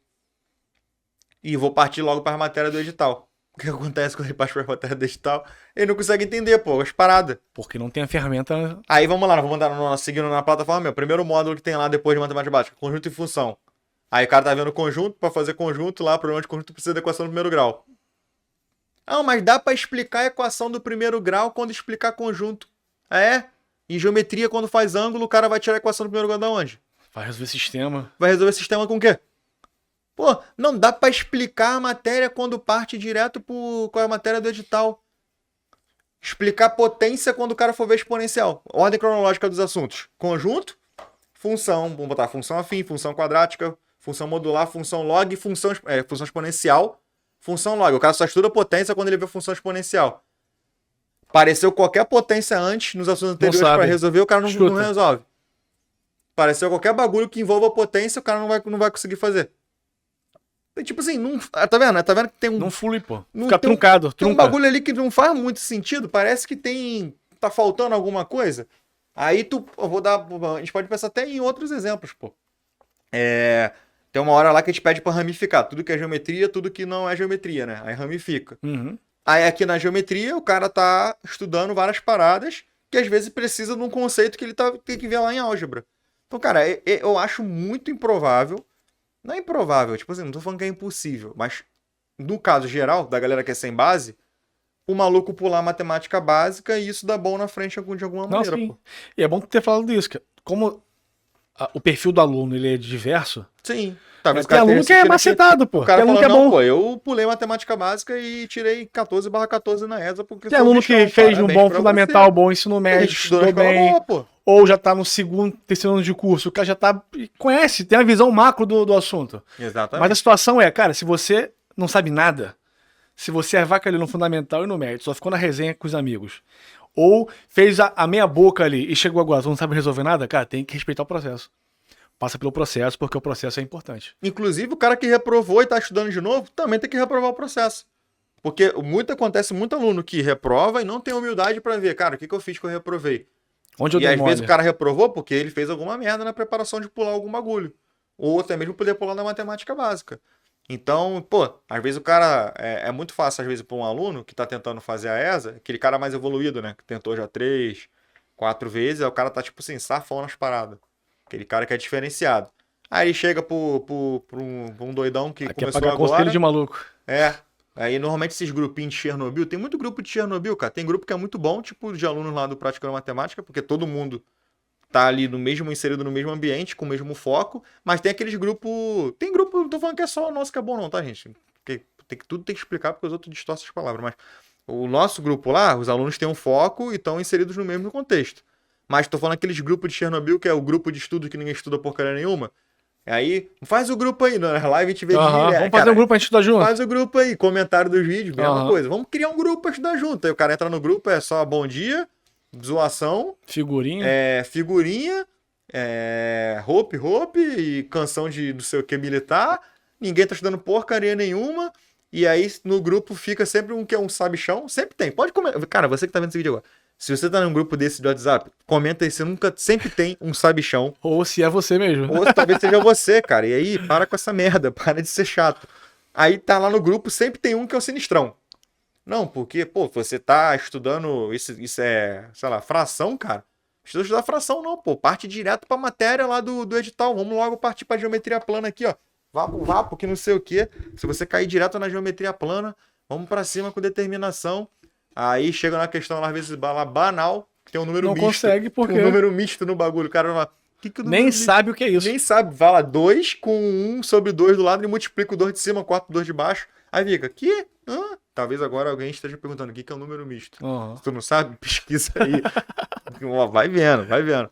E vou partir logo para a matéria do edital. O que acontece quando ele parte para a matéria do edital? Ele não consegue entender, as paradas. Porque não tem a ferramenta... Aí vamos lá, vamos andar seguindo na plataforma. O primeiro módulo que tem lá depois de matemática básica, conjunto e função. Aí o cara tá vendo conjunto, para fazer conjunto lá, problema de conjunto precisa da equação do primeiro grau. Mas dá para explicar a equação do primeiro grau quando explicar conjunto. Em geometria, quando faz ângulo, o cara vai tirar a equação do primeiro grau de onde? Vai resolver sistema. Vai resolver sistema com o quê? Não dá pra explicar a matéria quando parte direto com a matéria do edital. Explicar potência quando o cara for ver exponencial. Ordem cronológica dos assuntos. Conjunto, função. Vamos botar função afim, função quadrática, função modular, função log, função exponencial, função log. O cara só estuda potência quando ele vê função exponencial. Pareceu qualquer potência antes, nos assuntos anteriores para resolver, o cara não resolve. Pareceu qualquer bagulho que envolva potência, o cara não vai conseguir fazer. Tipo assim, não, tá vendo? Tá vendo que tem um... Não flui, pô. Fica truncado. Tem um bagulho ali que não faz muito sentido, parece que tá faltando alguma coisa. Aí a gente pode pensar até em outros exemplos, pô. Tem uma hora lá que a gente pede pra ramificar. Tudo que é geometria, tudo que não é geometria, né? Aí ramifica. Uhum. Aí aqui na geometria, o cara tá estudando várias paradas que às vezes precisa de um conceito que ele tem que ver lá em álgebra. Então, cara, eu acho muito improvável. Não é improvável, tipo assim, não tô falando que é impossível, mas no caso geral, da galera que é sem base, o maluco pular matemática básica e isso dá bom na frente de alguma maneira, sim. Pô. E é bom ter falado disso, que como o perfil do aluno ele é diverso. Sim. Talvez tem aluno que é macetado, pô. O cara tem falou, aluno que é bom. Pô, eu pulei matemática básica e tirei 14/14 na ESA porque tem aluno que fez um bom fundamental, você. Bom ensino médio, estudou bem, boa, ou já tá no segundo, terceiro ano de curso, o cara já tá, conhece, tem a visão macro do assunto. Exatamente. Mas a situação é, cara, se você não sabe nada, se você é vaca ali no fundamental e no médio, só ficou na resenha com os amigos, ou fez a meia boca ali e chegou agora, tu não sabe resolver nada, cara, tem que respeitar o processo. Passa pelo processo, porque o processo é importante. Inclusive, o cara que reprovou e tá estudando de novo, também tem que reprovar o processo. Porque acontece muito aluno que reprova e não tem humildade pra ver, cara, o que que eu fiz que eu reprovei? Onde eu E dei às vezes mole? o cara reprovou porque ele fez alguma merda na preparação de pular algum bagulho. Ou até mesmo poder pular na matemática básica. Então, pô, às vezes o cara. É muito fácil, às vezes, para um aluno que tá tentando fazer a ESA, aquele cara mais evoluído, né? Que tentou já 3, 4 vezes, aí o cara tá, tipo assim, safão nas paradas. Aquele cara que é diferenciado. Aí ele chega pra um doidão que Aqui é começou pagar conselho agora. de maluco. É. Aí normalmente esses grupinhos de Chernobyl, tem muito grupo de Chernobyl, cara. Tem grupo que é muito bom, tipo de alunos lá do Praticando Matemática, porque todo mundo tá ali no mesmo, inserido no mesmo ambiente, com o mesmo foco, mas tem aqueles grupos. Tem grupo, não tô falando que é só o nosso que é bom, não, tá, gente? Porque tudo tem que explicar porque os outros distorcem as palavras, mas o nosso grupo lá, os alunos têm um foco e estão inseridos no mesmo contexto. Mas tô falando aqueles grupos de Chernobyl, que é o grupo de estudo que ninguém estuda porcaria nenhuma. Aí, faz o grupo aí, na live a gente vê Aham, direto. vamos fazer um grupo pra gente estudar junto. Faz o grupo aí, comentário dos vídeos, mesma Aham. coisa. Vamos criar um grupo pra estudar junto. Aí o cara entra no grupo, é só bom dia, zoação, Figurinha. figurinha, hope, e canção de não sei o que militar. Ninguém tá estudando porcaria nenhuma. E aí no grupo fica sempre um que é um sabichão. Sempre tem. Pode comentar. Cara, você que tá vendo esse vídeo agora. Se você tá num grupo desse de WhatsApp, comenta aí. Você nunca. Sempre tem um sabichão. Ou se é você mesmo. Ou talvez seja você, cara. E aí, para com essa merda. Para de ser chato. Aí tá lá no grupo, sempre tem um que é o sinistrão. Não, porque, pô, você tá estudando. Isso é, sei lá, fração, cara. Precisa estudar fração, não, pô. Parte direto pra matéria lá do edital. Vamos logo partir pra geometria plana aqui, ó. Vapo, que não sei o quê. Se você cair direto na geometria plana, vamos pra cima com determinação. Aí chega na questão, às vezes, lá, banal, que tem um número Não misto. consegue porque Tem um número misto no bagulho. O cara vai lá. Que o número nem misto? sabe o que é isso. Nem sabe. Vai lá, 2 com 1 sobre 2 do lado e multiplica o 2 de cima, 4 por 2 de baixo. Aí fica, que? Hã? Talvez agora alguém esteja perguntando o que é um número misto. Aham. Se tu não sabe, pesquisa aí. Ó, vai vendo, vai vendo.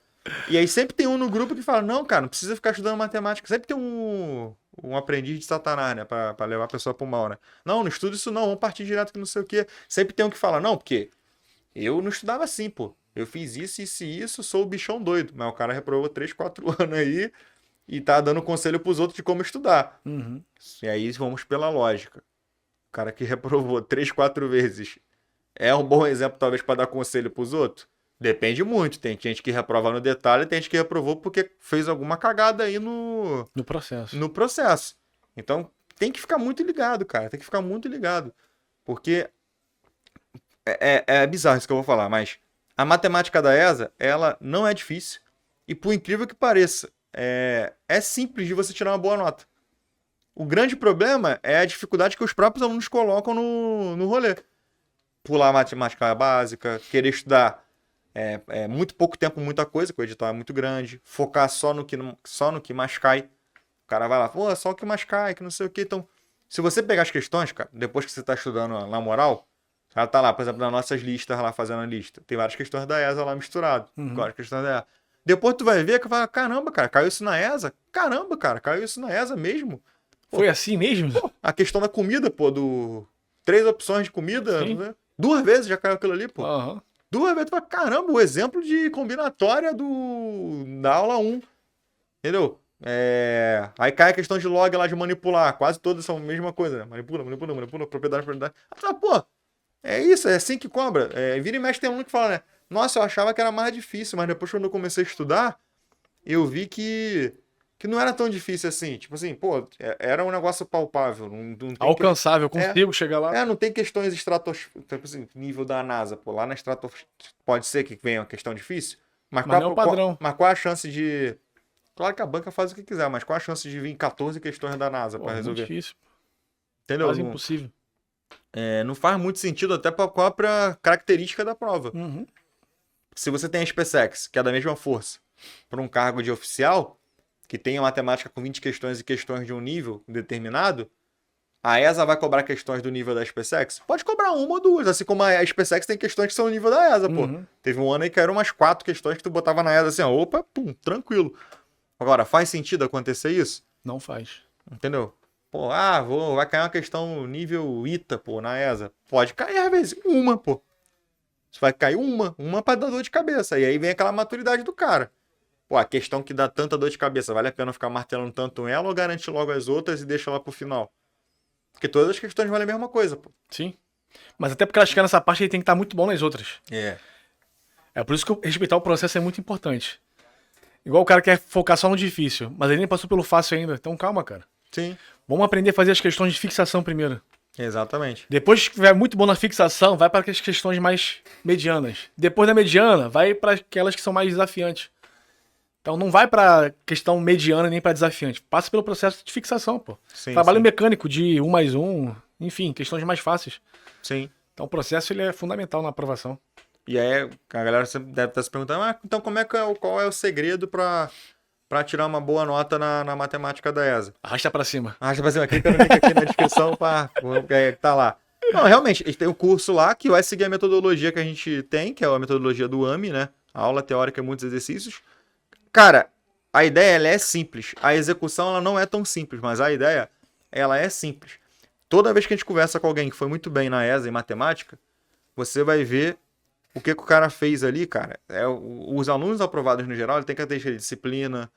E aí sempre tem um no grupo que fala, não, cara, não precisa ficar estudando matemática. Sempre tem um aprendiz de Satanás, né? Pra levar a pessoa pro mal, né? Não, não estuda isso não, vamos partir direto que não sei o quê. Sempre tem um que fala, não, porque eu não estudava assim, pô. Eu fiz isso e isso, sou o bichão doido. Mas o cara reprovou 3, 4 anos aí e tá dando conselho pros outros de como estudar. Uhum. E aí vamos pela lógica. O cara que reprovou 3, 4 vezes é um bom exemplo, talvez, para dar conselho pros outros? Depende muito. Tem gente que reprova no detalhe, tem gente que reprovou porque fez alguma cagada aí No processo. no processo. Então, tem que ficar muito ligado, cara. Tem que ficar muito ligado. Porque é bizarro isso que eu vou falar, mas a matemática da ESA, ela não é difícil. E por incrível que pareça, é simples de você tirar uma boa nota. O grande problema é a dificuldade que os próprios alunos colocam no rolê. Pular matemática básica, querer estudar muito pouco tempo, muita coisa, que o edital é muito grande, focar só no que mais cai. O cara vai lá, pô, só o que mais cai, que não sei o que. Então, se você pegar as questões, cara, depois que você está estudando na moral, ela tá lá, por exemplo, nas nossas listas, lá fazendo a lista. Tem várias questões da ESA lá misturado. Várias questões da ESA. Depois tu vai ver que vai, caramba, cara, caiu isso na ESA? Caramba, cara, caiu isso na ESA mesmo? Foi assim mesmo? A questão da comida, pô, 3 opções de comida, Sim. né? 2 vezes já caiu aquilo ali, pô. Aham. 2 vezes, tu fala, caramba, o exemplo de combinatória da aula 1. Entendeu? Aí cai a questão de log lá de manipular. Quase todas são a mesma coisa, né? Manipula, propriedade. Aí tu fala, pô, é isso, é assim que cobra. Vira e mexe tem um que fala, né? Nossa, eu achava que era mais difícil, mas depois quando eu comecei a estudar, eu vi que não era tão difícil assim. Tipo assim, pô, era um negócio palpável. Não tem Alcançável, consigo chegar lá. não tem questões tipo assim, nível da NASA, pô. Lá na pode ser que venha uma questão difícil, mas Mas não é o padrão. mas qual a chance de... Claro que a banca faz o que quiser, mas qual a chance de vir 14 questões da NASA Pô, pra muito resolver? difícil. Entendeu? Quase Não, impossível. não faz muito sentido até pra própria característica da prova. Uhum. Se você tem a SpaceX, que é da mesma força, para um cargo de oficial, que tem a matemática com 20 questões e questões de um nível determinado, a ESA vai cobrar questões do nível da SpaceX? Pode cobrar uma ou duas, assim como a SpaceX tem questões que são do nível da ESA, pô. Uhum. Teve um ano aí que eram umas 4 questões que tu botava na ESA assim, ó, opa, pum, tranquilo. Agora, faz sentido acontecer isso? Não faz. Entendeu? Pô, vai cair uma questão nível ITA, pô, na ESA. Pode cair às vezes, uma, pô. Você vai cair uma pra dar dor de cabeça. E aí vem aquela maturidade do cara. Pô, a questão que dá tanta dor de cabeça, vale a pena ficar martelando tanto ela ou garante logo as outras e deixa lá pro final? Porque todas as questões valem a mesma coisa, pô. Sim. Mas até porque elas querem nessa parte, ele tem que estar muito bom nas outras. É. É por isso que respeitar o processo é muito importante. Igual o cara quer focar só no difícil, mas ele nem passou pelo fácil ainda. Então calma, cara. Sim, Vamos aprender a fazer as questões de fixação primeiro. exatamente. Depois que estiver muito bom na fixação, vai para as questões mais medianas. Depois da mediana, vai para aquelas que são mais desafiantes. Então não vai para questão mediana nem para desafiante. Passa pelo processo de fixação, pô. Sim, Trabalho sim. mecânico de 1+1, enfim, questões mais fáceis. Sim. Então o processo ele é fundamental na aprovação. E aí a galera sempre deve estar se perguntando, então como é que qual é o segredo para tirar uma boa nota na matemática da ESA? Arrasta para cima. Arrasta pra cima, clica no link aqui na descrição para tá lá. Não, realmente, a gente tem um curso lá que vai seguir a metodologia que a gente tem, que é a metodologia do AMI, né? A aula teórica e muitos exercícios. Cara, a ideia ela é simples. A execução ela não é tão simples, mas a ideia ela é simples. Toda vez que a gente conversa com alguém que foi muito bem na ESA em matemática, você vai ver o que o cara fez ali, cara. Os alunos aprovados no geral, ele tem que ter disciplina,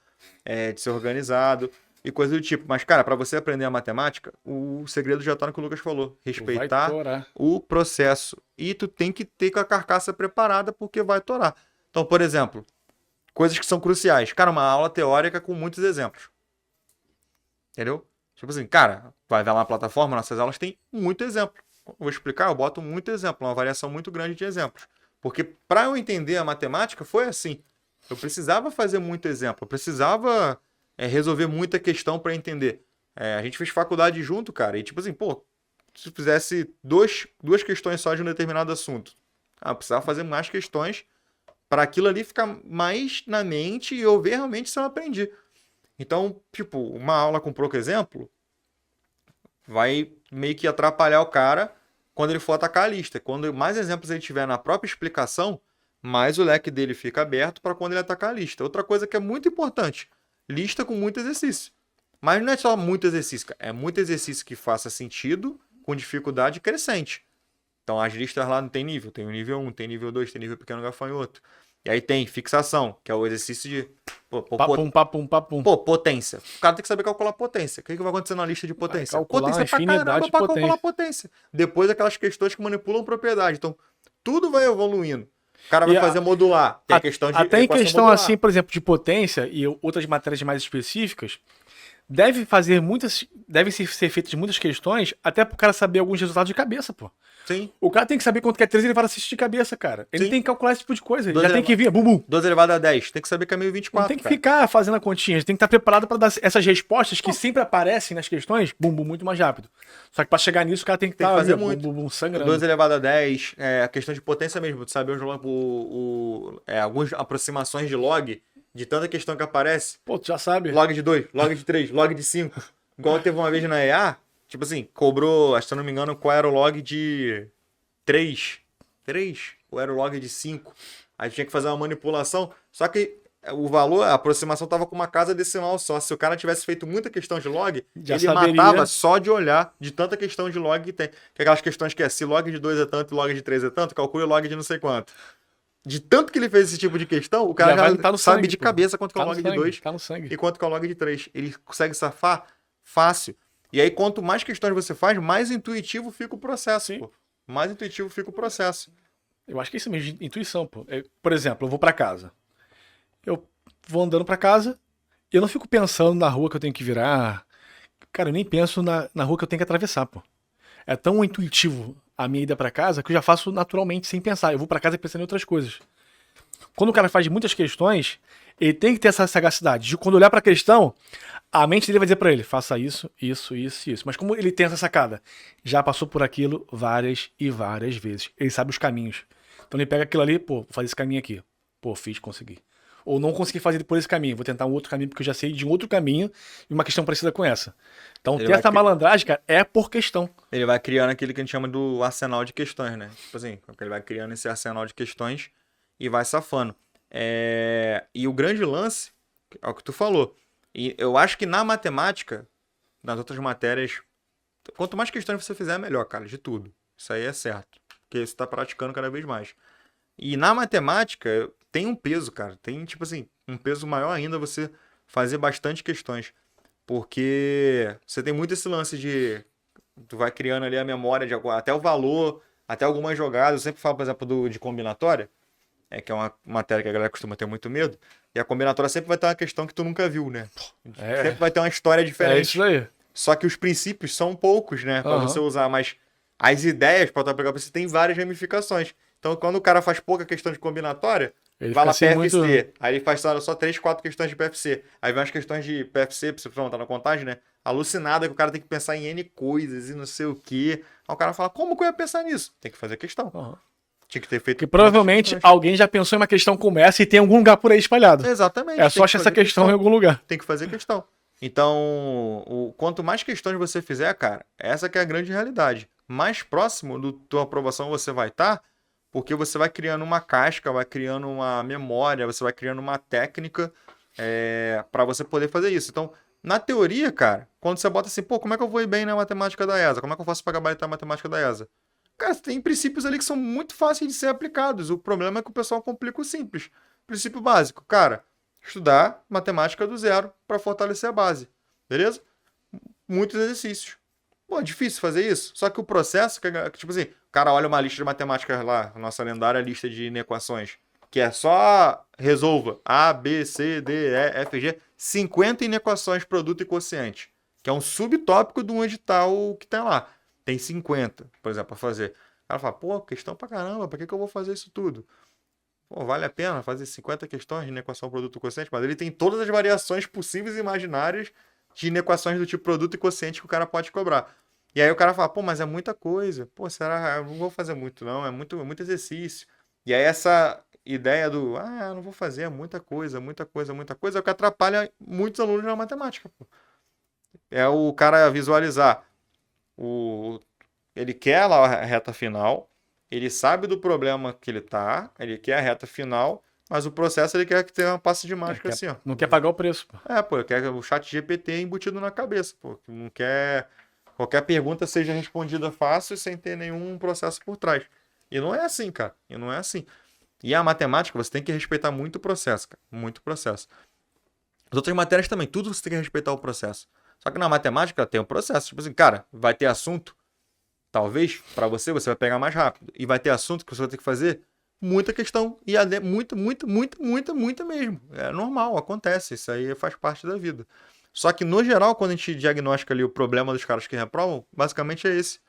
de ser organizado e coisa do tipo. Mas, cara, para você aprender a matemática, o segredo já tá no que o Lucas falou. Respeitar torar. o processo. E tu tem que ter com a carcaça preparada porque vai torar. Então, por exemplo, coisas que são cruciais. Cara, uma aula teórica com muitos exemplos. Entendeu? Tipo assim, cara, vai ver lá na plataforma, nossas aulas tem muito exemplo. Eu vou explicar, eu boto muito exemplo, uma variação muito grande de exemplos. Porque para eu entender a matemática foi assim. Eu precisava fazer muito exemplo, eu precisava resolver muita questão para entender. A gente fez faculdade junto, cara, e tipo assim, pô, se eu fizesse duas questões só de um determinado assunto, eu precisava fazer mais questões para aquilo ali ficar mais na mente e eu ver realmente se eu aprendi. Então, tipo, uma aula com pouco exemplo vai meio que atrapalhar o cara quando ele for atacar a lista. Quando mais exemplos ele tiver na própria explicação, mais o leque dele fica aberto para quando ele atacar a lista. Outra coisa que é muito importante, lista com muito exercício. Mas não é só muito exercício, cara. É muito exercício que faça sentido com dificuldade crescente. Então as listas lá não tem nível. Tem o nível 1, tem nível 2, tem nível pequeno gafanhoto. E aí tem fixação, que é o exercício de Papum. potência. O cara tem que saber calcular potência. O que vai acontecer na lista de potência? calcular Potência a pra infinidade caramba de pra potência. calcular potência. Depois aquelas questões que manipulam propriedade. Então, tudo vai evoluindo. O cara vai fazer modular. Tem a questão de até em equação questão modular. assim, por exemplo, de potência e outras matérias mais específicas, devem ser feitas muitas questões até pro cara saber alguns resultados de cabeça, pô. Sim. O cara tem que saber quanto que é 3 e ele vai assistir de cabeça, cara. Ele Sim. tem que calcular esse tipo de coisa. Ele Dois já tem que vir, bum. 12 elevado a 10. Tem que saber que é 1024. Não tem que cara. ficar fazendo a continha. A gente tem que estar preparado para dar essas respostas que sempre aparecem nas questões, muito mais rápido. Só que para chegar nisso, o cara tem que estar fazer muito. sangrando. 12 elevado a 10. A questão de potência mesmo. Tu sabe algumas aproximações de log, de tanta questão que aparece. Pô, tu já sabe. Log de 2, log de 3, log de 5. Igual teve uma vez na EA, tipo assim, cobrou, se eu não me engano, qual era o log de 3? Ou era o log de 5? Aí tinha que fazer uma manipulação, só que o valor, a aproximação tava com uma casa decimal só. Se o cara tivesse feito muita questão de log, Já ele saberia. matava só de olhar, de tanta questão de log que tem. Que aquelas questões que se log de 2 é tanto e log de 3 é tanto, calcule o log de não sei quanto. De tanto que ele fez esse tipo de questão, o cara já tá no sabe sangue, de pô. cabeça quanto que é o Tá no log de sangue, 2 tá no sangue. e quanto que é o log de 3. Ele consegue safar fácil. E aí, quanto mais questões você faz, mais intuitivo fica o processo, Sim. pô. Mais intuitivo fica o processo. Eu acho que é isso mesmo, de intuição, pô. Por exemplo, eu vou pra casa. Eu vou andando pra casa e eu não fico pensando na rua que eu tenho que virar. Cara, eu nem penso na rua que eu tenho que atravessar, pô. É tão intuitivo a minha ida pra casa que eu já faço naturalmente, sem pensar. Eu vou pra casa pensando em outras coisas. Quando o cara faz muitas questões, ele tem que ter essa sagacidade de quando olhar pra questão, a mente dele vai dizer pra ele, faça isso. Mas como ele tem essa sacada, já passou por aquilo várias e várias vezes. Ele sabe os caminhos. Então ele pega aquilo ali, pô, vou fazer esse caminho aqui. Pô, consegui. Ou não consegui fazer por esse caminho, vou tentar um outro caminho porque eu já sei de um outro caminho e uma questão parecida com essa. Então ter essa malandragem, cara, é por questão. Ele vai criando aquilo que a gente chama do arsenal de questões, né? Tipo assim, ele vai criando esse arsenal de questões e vai safando. E o grande lance é o que tu falou. E eu acho que na matemática, nas outras matérias, quanto mais questões você fizer, melhor, cara, de tudo. Isso aí é certo. Porque você tá praticando cada vez mais. E na matemática, tem um peso, cara. Tem, tipo assim, um peso maior ainda você fazer bastante questões. Porque você tem muito esse lance de tu vai criando ali a memória, até o valor, até algumas jogadas. Eu sempre falo, por exemplo, de combinatória, que é uma matéria que a galera costuma ter muito medo. E a combinatória sempre vai ter uma questão que tu nunca viu, né? Sempre vai ter uma história diferente. É isso aí. Só que os princípios são poucos, né? Pra Aham. você usar, mas as ideias pra tu aplicar pra você tem várias ramificações. Então, quando o cara faz pouca questão de combinatória, Ele vai fica lá assim PFC. muito... Aí ele faz só 3, 4 questões de PFC. Aí vem as questões de PFC, pra você montar na contagem, né? Alucinada que o cara tem que pensar em N coisas e não sei o quê. Aí o cara fala, como que eu ia pensar nisso? Tem que fazer questão. Aham. Tinha que ter feito. Porque provavelmente alguém já pensou em uma questão como essa e tem algum lugar por aí espalhado. Exatamente. É só achar essa questão em algum lugar. Tem que fazer questão. Então, quanto mais questões você fizer, cara, essa que é a grande realidade. Mais próximo da tua aprovação você vai estar, porque você vai criando uma casca, vai criando uma memória, você vai criando uma técnica para você poder fazer isso. Então, na teoria, cara, quando você bota assim, pô, como é que eu vou ir bem na matemática da ESA? Como é que eu faço para gabaritar a matemática da ESA? Cara, tem princípios ali que são muito fáceis de ser aplicados. O problema é que o pessoal complica o simples. Princípio básico, cara, estudar matemática do zero para fortalecer a base. Beleza? Muitos exercícios. Pô, é difícil fazer isso. Só que o processo, tipo assim, o cara olha uma lista de matemática lá, a nossa lendária lista de inequações, que é só resolva A, B, C, D, E, F, G, 50 inequações, produto e quociente, que é um subtópico de um edital que tem lá. Tem 50, por exemplo, para fazer. O cara fala, pô, questão pra caramba, pra que eu vou fazer isso tudo? Pô, vale a pena fazer 50 questões de inequação produto e quociente, mas ele tem todas as variações possíveis e imaginárias de inequações do tipo produto e quociente que o cara pode cobrar. E aí o cara fala, pô, mas é muita coisa. Pô, será? Eu não vou fazer muito, não. É muito exercício. E aí essa ideia do, eu não vou fazer, é muita coisa, muita coisa, muita coisa, é o que atrapalha muitos alunos na matemática, pô. É o cara visualizar ele quer lá a reta final, ele sabe do problema que ele tá, ele quer a reta final, mas o processo ele quer que tenha uma passe de mágica assim, ó. Não quer pagar o preço, pô. Pô, ele quer o chat GPT embutido na cabeça, pô. Não quer qualquer pergunta seja respondida fácil sem ter nenhum processo por trás. E não é assim, cara. E não é assim. E a matemática, você tem que respeitar muito o processo, cara. Muito processo. As outras matérias também, tudo você tem que respeitar o processo. Só que na matemática tem um processo. Tipo assim, cara, vai ter assunto, talvez, para você vai pegar mais rápido. E vai ter assunto que você vai ter que fazer muita questão. E muita mesmo. É normal, acontece. Isso aí faz parte da vida. Só que, no geral, quando a gente diagnostica ali o problema dos caras que reprovam, basicamente é esse.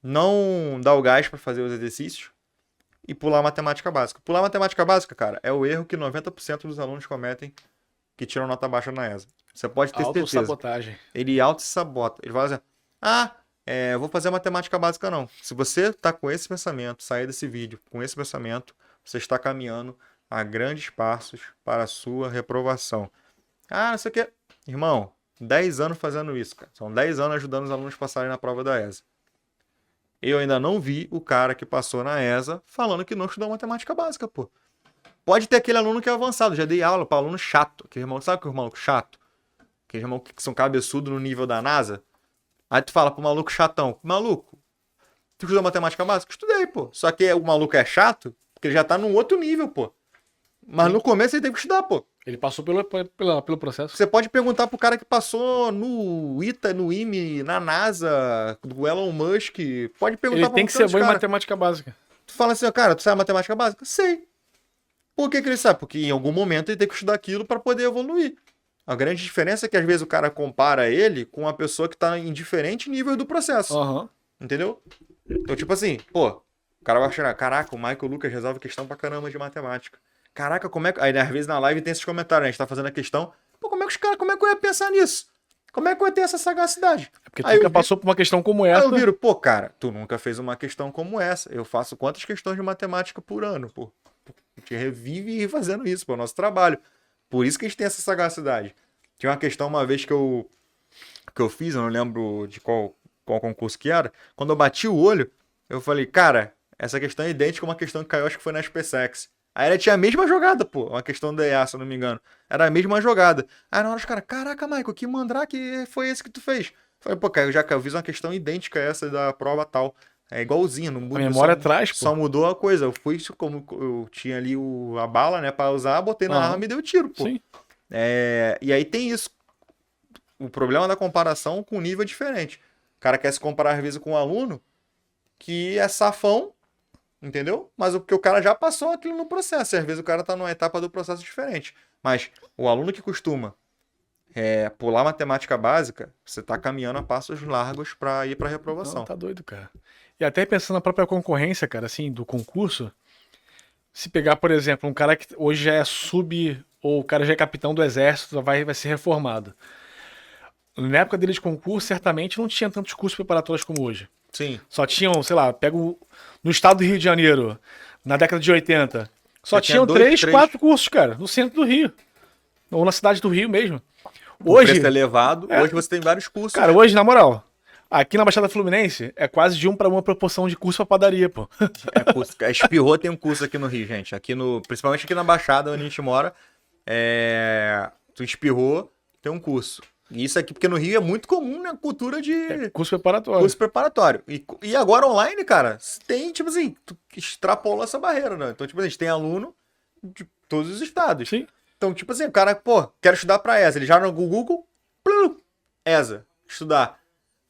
Não dar o gás para fazer os exercícios e pular a matemática básica. Pular a matemática básica, cara, é o erro que 90% dos alunos cometem que tiram nota baixa na ESA. Você pode ter certeza. Autossabotagem. Ele auto-sabota. Ele fala assim, vou fazer matemática básica não. Se você está com esse pensamento, sair desse vídeo com esse pensamento, você está caminhando a grandes passos para a sua reprovação. Não sei o que. Irmão, 10 anos fazendo isso, cara. São 10 anos ajudando os alunos a passarem na prova da ESA. Eu ainda não vi o cara que passou na ESA falando que não estudou matemática básica, pô. Pode ter aquele aluno que é avançado. Já dei aula para aluno chato. Aquele irmão, sabe que é o maluco chato? Aquele irmão que são cabeçudo no nível da NASA. Aí tu fala pro maluco chatão, maluco, tu estudou matemática básica? Estudei, pô. Só que o maluco é chato porque ele já tá num outro nível, pô. Mas no começo ele teve que estudar, pô. Ele passou pelo processo. Você pode perguntar pro cara que passou no ITA, no IME, na NASA, do Elon Musk. Pode perguntar Ele tem que ser bom em matemática básica. Tu fala assim, cara, tu sabe matemática básica? Sei. Por que ele sabe? Porque em algum momento ele tem que estudar aquilo para poder evoluir. A grande diferença é que às vezes o cara compara ele com uma pessoa que tá em diferente nível do processo. Uhum. Entendeu? Então, tipo assim, pô, o cara vai achar, caraca, o Michael Lucas resolve questão pra caramba de matemática. Caraca, como é que. Aí, às vezes na live tem esses comentários, a gente tá fazendo a questão. Pô, como é que os caras. Como é que eu ia pensar nisso? Como é que eu ia ter essa sagacidade? É porque tu nunca passou por uma questão como essa. Aí eu viro, pô, cara, tu nunca fez uma questão como essa. Eu faço quantas questões de matemática por ano, pô? A gente revive fazendo isso, pô, é o nosso trabalho. Por isso que a gente tem essa sagacidade. Tinha uma questão uma vez que eu fiz, eu não lembro de qual concurso que era. Quando eu bati o olho, eu falei, cara, essa questão é idêntica a uma questão que caiu, acho que foi na SpaceX. Aí ela tinha a mesma jogada, pô. Uma questão da EA, se eu não me engano. Era a mesma jogada. Aí na hora os caras, caraca, Michael, que mandrake foi esse que tu fez? Falei, pô, cara, eu fiz uma questão idêntica a essa da prova tal. É igualzinha, não muda. A memória atrás, pô. Só mudou a coisa. Eu fui, como eu tinha ali a bala, né, pra usar, botei na arma e dei o tiro, pô. Sim. E aí tem isso. O problema da comparação com nível diferente. cara quer se comparar às vezes com um aluno que é safão, entendeu? Mas porque o cara já passou aquilo no processo. E às vezes o cara tá numa etapa do processo diferente. Mas o aluno que costuma pular matemática básica, você tá caminhando a passos largos para ir para reprovação. Não, tá doido, cara. E até pensando na própria concorrência, cara, assim, do concurso, se pegar, por exemplo, um cara que hoje já é ou o cara já é capitão do exército, vai ser reformado. Na época dele de concurso, certamente não tinha tantos cursos preparatórios como hoje. Sim. Só tinham, sei lá, no estado do Rio de Janeiro, na década de 80, só tinham 3, 4 cursos, cara, no centro do Rio. Ou na cidade do Rio mesmo. O preço é elevado, hoje você tem vários cursos. Cara, hoje, na moral, aqui na Baixada Fluminense, é quase de 1 para 1 a proporção de curso pra padaria, pô. Espirrou tem um curso aqui no Rio, gente. Principalmente aqui na Baixada, onde a gente mora, tu espirrou, tem um curso. E isso aqui, porque no Rio é muito comum, né? Cultura de... curso preparatório. Curso preparatório. E agora online, cara, tem, tipo assim, tu extrapolou essa barreira, né? Então, tipo assim, a gente tem aluno de todos os estados. Sim. Então, tipo assim, o cara, pô, quero estudar pra ESA. Ele já no Google, ESA, estudar.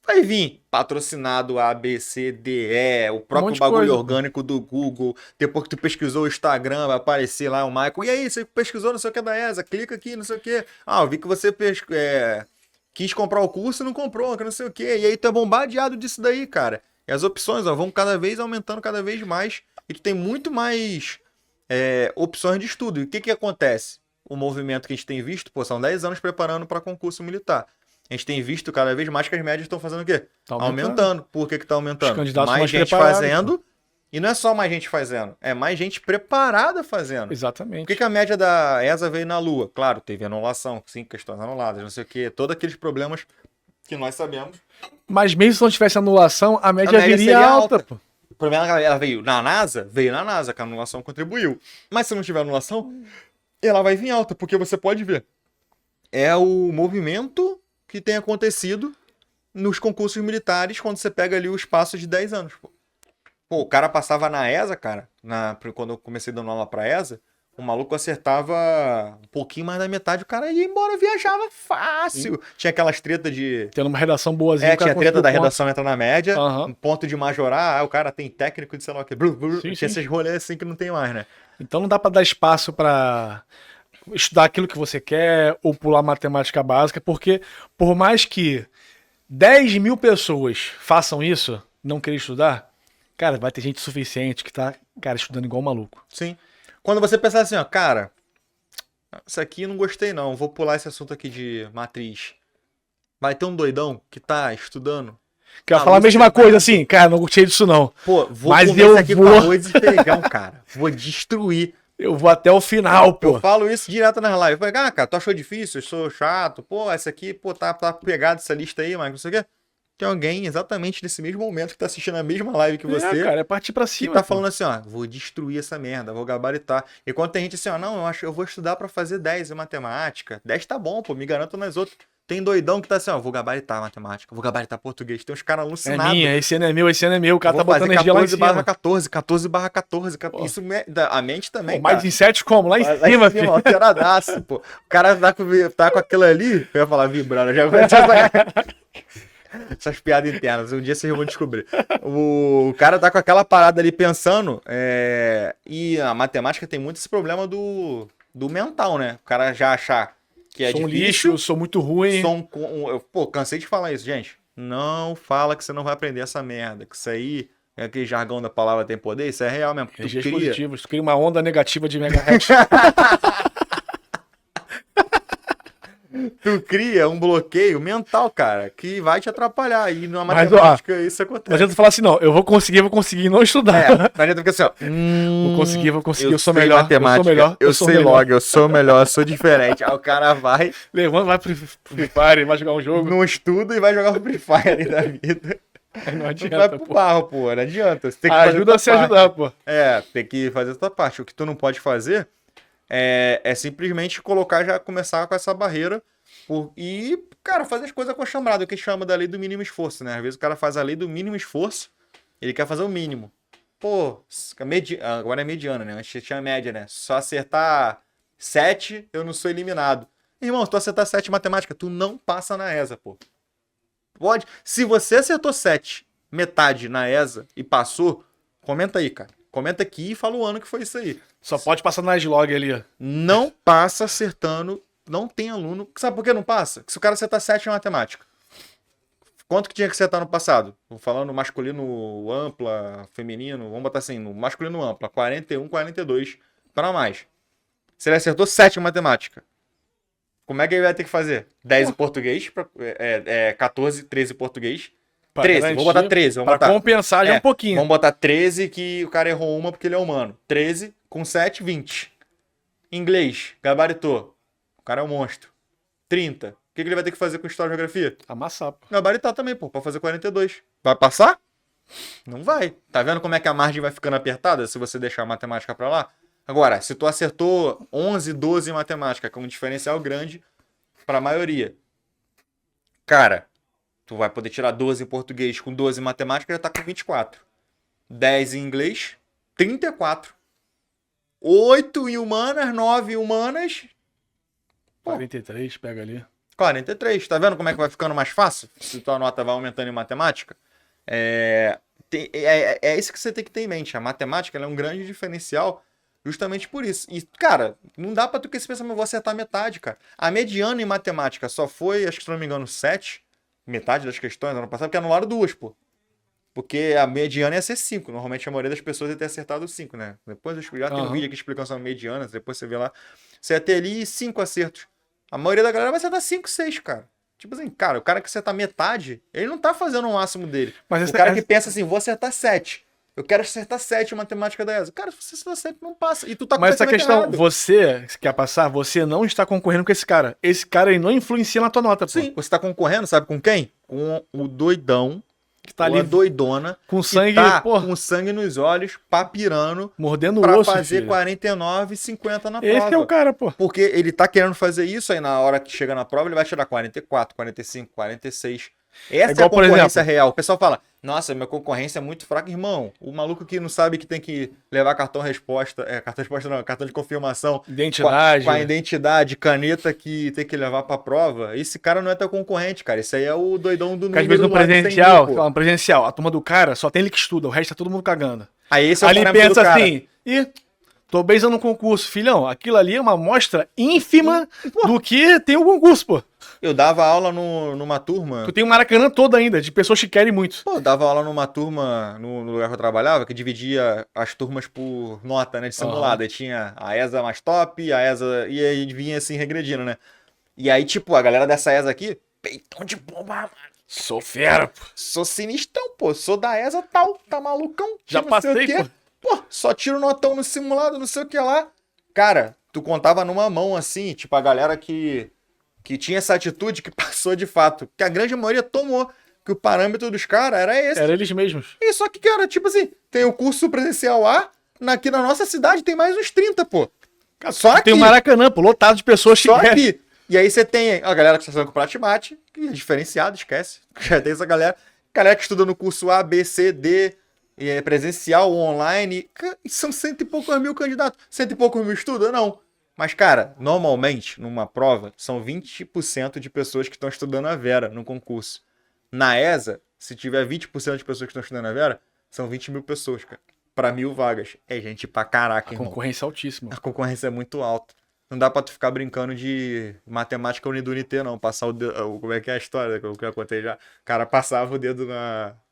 Vai vir patrocinado A, B, C, D, E, o próprio bagulho orgânico do Google. Depois que tu pesquisou o Instagram, vai aparecer lá o Michael. E aí, você pesquisou não sei o que da ESA, clica aqui, não sei o que. Ah, eu vi que você quis comprar o curso e não comprou, que não sei o que. E aí tu é bombardeado disso daí, cara. E as opções, ó, vão cada vez aumentando cada vez mais. E tu tem muito mais opções de estudo. E o que que acontece? O movimento que a gente tem visto, pô, são 10 anos preparando para concurso militar. A gente tem visto cada vez mais que as médias estão fazendo o quê? Tá aumentando. Por que tá aumentando? Os candidatos Mais gente fazendo. E não é só mais gente fazendo, é mais gente preparada fazendo. Exatamente. Por que a média da ESA veio na Lua? Claro, teve anulação, 5 questões anuladas, não sei o quê, todos aqueles problemas que nós sabemos. Mas mesmo se não tivesse anulação, a média viria alta, pô. O problema é que ela veio na NASA, que a anulação contribuiu. Mas se não tiver anulação, ela vai vir alta, porque você pode ver. É o movimento que tem acontecido nos concursos militares quando você pega ali o espaço de 10 anos. Pô, o cara passava na ESA, cara, quando eu comecei dando aula pra ESA, o maluco acertava um pouquinho mais da metade, o cara ia embora, viajava fácil. Sim. Tinha aquelas tretas de... Tendo uma redação boazinha. Tinha treta da redação entra na média, um ponto de majorar, o cara tem técnico de sei lá o que. Tinha esses rolês assim que não tem mais, né? Então não dá pra dar espaço pra estudar aquilo que você quer ou pular matemática básica, porque por mais que 10 mil pessoas façam isso, não querer estudar, cara, vai ter gente suficiente que tá, cara, estudando igual maluco. Sim. Quando você pensar assim, ó, cara, isso aqui eu não gostei não, vou pular esse assunto aqui de matriz. Vai ter um doidão que tá estudando. Que vai falar a mesma coisa assim, cara, não gostei disso não. Pô, vou comer isso aqui com arroz e feijão, cara. Vou destruir. Eu vou até o final, pô. Eu falo isso direto nas lives. Eu falei, cara, tu achou difícil? Eu sou chato. Pô, essa aqui, pô, tá pegado essa lista aí, mas não sei o quê. Tem alguém exatamente nesse mesmo momento que tá assistindo a mesma live que você. Cara, é partir pra cima. Que tá falando assim, ó, vou destruir essa merda, vou gabaritar. E quando tem gente assim, ó, não, eu vou estudar pra fazer 10 em matemática. 10 tá bom, pô, me garanto nas outras. Tem doidão que tá assim, ó, vou gabaritar matemática, vou gabaritar português. Tem uns caras alucinados. É minha, esse ano é meu, esse ano é meu. O cara tá botando energia lá em cima. 14/14, 14/14. Isso, a mente também, pô, mais em 7 como? Lá em cima, filho. Alteradaço, pô. O cara tá com aquilo ali, eu ia falar vibrando, já essas piadas internas, um dia vocês vão descobrir. O cara tá com aquela parada ali pensando, e a matemática tem muito esse problema do mental, né? O cara já achar que é difícil. Sou lixo, sou muito ruim. Pô, cansei de falar isso, gente. Não fala que você não vai aprender essa merda, que isso aí, aquele jargão da palavra tem poder, isso é real mesmo. Energias positivas, tu cria uma onda negativa de megahertz. Tu cria um bloqueio mental, cara, que vai te atrapalhar. E numa matemática isso acontece. Não adianta falar assim, não, eu vou conseguir não estudar. Não adianta ficar assim, ó. Vou conseguir, eu sou melhor. Matemática, eu sou melhor. Eu sei log, eu sou melhor, eu sou diferente. Aí o cara vai. Levanta, vai pro Free Fire, vai jogar um jogo. Não estuda e vai jogar o Free Fire ali da vida. Aí não adianta. Vai pro barro, pô, não adianta. Você tem que ajuda a se ajudar, pô. Tem que fazer a tua parte. O que tu não pode fazer é simplesmente começar com essa barreira e, cara, fazer as coisas com a chambrada, o que chama da lei do mínimo esforço, né? Às vezes o cara faz a lei do mínimo esforço, ele quer fazer o mínimo. Pô, agora é mediana, né? Antes tinha média, né? Só acertar 7, eu não sou eliminado. Irmão, se tu acertar 7 em matemática, tu não passa na ESA, pô. Pode. Se você acertou 7, metade na ESA e passou, comenta aí, cara. Comenta aqui e fala o ano que foi isso aí. Só pode passar na log ali, ó. Não passa acertando, não tem aluno. Sabe por que não passa? Porque se o cara acertar 7 em matemática, quanto que tinha que acertar no passado? Falando masculino ampla, feminino, vamos botar assim, no masculino ampla, 41, 42 para mais. Se ele acertou 7 em matemática, como é que ele vai ter que fazer? 10 em português, 14, 13 em português. Pra 13, garantir, vou botar 13. Vamos pra botar. compensar já um pouquinho. Vamos botar 13 que o cara errou uma porque ele é humano. 13 com 7, 20. Inglês, gabaritou. O cara é um monstro. 30. O que ele vai ter que fazer com história e geografia? Amassar, pô. Gabaritar também, pô, pra fazer 42. Vai passar? Não vai. Tá vendo como é que a margem vai ficando apertada se você deixar a matemática pra lá? Agora, se tu acertou 11, 12 em matemática, que é um diferencial grande pra maioria. Cara, tu vai poder tirar 12 em português com 12 em matemática, já tá com 24. 10 em inglês, 34. 8 em humanas, 9 em humanas, 43, pega ali. 43. Tá vendo como é que vai ficando mais fácil? Se tua nota vai aumentando em matemática? É isso que você tem que ter em mente. A matemática ela é um grande diferencial justamente por isso. E, cara, não dá pra tu que esse pensamento, eu vou acertar metade, cara. A mediana em matemática só foi, acho que se não me engano, 7. Metade das questões ano passado, porque anularam 2, pô. Porque a mediana ia ser 5. Normalmente a maioria das pessoas ia ter acertado 5, né? Depois eu já tem um vídeo aqui explicando sobre medianas, depois você vê lá. Você ia ter ali 5 acertos. A maioria da galera vai acertar 5, 6, cara. Tipo assim, cara, o cara que acertar metade, ele não tá fazendo o máximo dele. Mas o cara que pensa assim, vou acertar 7. Eu quero acertar 7 em matemática da ESA. Cara, se você acertar 7, não passa. E tu tá com Mas essa questão, errado. você quer passar, você não está concorrendo com esse cara. Esse cara aí não influencia na tua nota, pô. Sim, você tá concorrendo, sabe com quem? Com o doidão, Que tá ou ali a doidona, com que sangue, tá pô, com sangue nos olhos, papirando, mordendo o pra osso, fazer filho. 49 e 50 na prova. Esse é o cara, pô. Porque ele tá querendo fazer isso, aí na hora que chega na prova ele vai tirar 44, 45, 46. Essa é igual, a por concorrência exemplo, real. O pessoal fala, nossa, minha concorrência é muito fraca. Irmão, o maluco que não sabe que tem que levar cartão resposta, cartão de confirmação, identidade. com a identidade, caneta que tem que levar pra prova, esse cara não é teu concorrente, cara. Esse aí é o doidão do Porque às número vezes no lá de 100 presencial, mil, pô. no presencial, a turma do cara só tem ele que estuda, o resto tá todo mundo cagando. Aí esse é o Ali parâmetro do pensa cara. assim, ih, tô beijando um concurso. Filhão, aquilo ali é uma amostra ínfima do que tem o concurso, pô. Eu dava aula numa turma. Tu tem o Maracanã todo ainda, de pessoas que querem muito. Pô, eu dava aula numa turma no lugar que eu trabalhava, que dividia as turmas por nota, né, de simulado. Aí tinha a ESA mais top, a ESA. E aí vinha assim regredindo, né? E aí, tipo, a galera dessa ESA aqui, peitão de bomba, mano. Sou fera, pô. Sou sinistrão, pô. Sou da ESA tal, tá malucão. Já não sei o passei, quê. pô. Pô, só tiro notão no simulado, não sei o que lá. Cara, tu contava numa mão assim, tipo, a galera que tinha essa atitude que passou de fato. Que a grande maioria tomou. Que o parâmetro dos caras era esse. Era eles mesmos. E só que, cara, tipo assim, tem o curso presencial A, aqui na nossa cidade tem mais uns 30, pô. Só aqui. Tem o Maracanã, pô, lotado de pessoas que Só querem. aqui. E aí você tem a galera que está estudando com Pratimate, que é diferenciado, esquece. Já tem essa galera. Galera que estuda no curso A, B, C, D, e é presencial, online. São 100 e poucos mil candidatos. 100 e poucos mil estuda? Não. Mas, cara, normalmente, numa prova, são 20% de pessoas que estão estudando a Vera no concurso. Na ESA, se tiver 20% de pessoas que estão estudando a Vera, são 20 mil pessoas, cara. Pra 1.000 vagas. É gente pra caraca, A irmão. concorrência é altíssima. A concorrência é muito alta. Não dá pra tu ficar brincando de matemática unidunité, não. Passar o dedo. Como é que é a história que eu contei já? O cara passava o dedo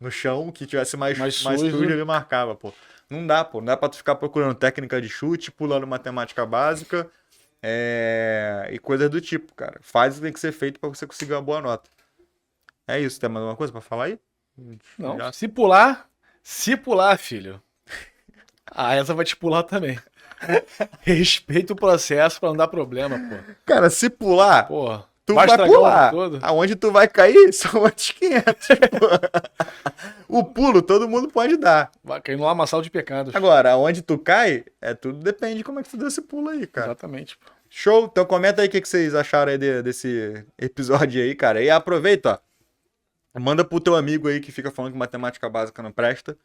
no chão, que tivesse mais sujo, ele marcava, pô. Não dá, pô. Não dá pra tu ficar procurando técnica de chute, pulando matemática básica e coisas do tipo, cara. Faz o que tem que ser feito pra você conseguir uma boa nota. É isso. Tem mais alguma coisa pra falar aí? Não, Já. se pular, filho. A ESA vai te pular também. Respeita o processo pra não dar problema, pô. Cara, se pular, Porra, tu vai vai estragar o pular. ano todo. Aonde tu vai cair são outros 500. pô. O pulo todo mundo pode dar. Vai cair no lamaçal de pecados. Agora, aonde tu cai, tudo depende de como é que tu deu esse pulo aí, cara. Exatamente, pô. Show? Então comenta aí o que vocês acharam aí desse episódio aí, cara. E aproveita, ó. Manda pro teu amigo aí que fica falando que matemática básica não presta.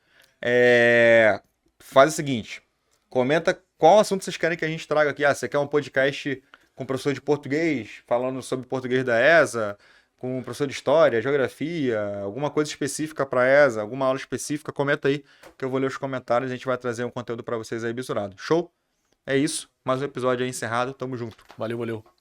Faz o seguinte. Comenta qual assunto vocês querem que a gente traga aqui. Você quer um podcast com professor de português, falando sobre português da ESA? com o professor de História, Geografia, alguma coisa específica para ESA, alguma aula específica, comenta aí que eu vou ler os comentários e a gente vai trazer um conteúdo para vocês aí bisurado. Show? É isso. Mais um episódio aí encerrado. Tamo junto. Valeu, valeu.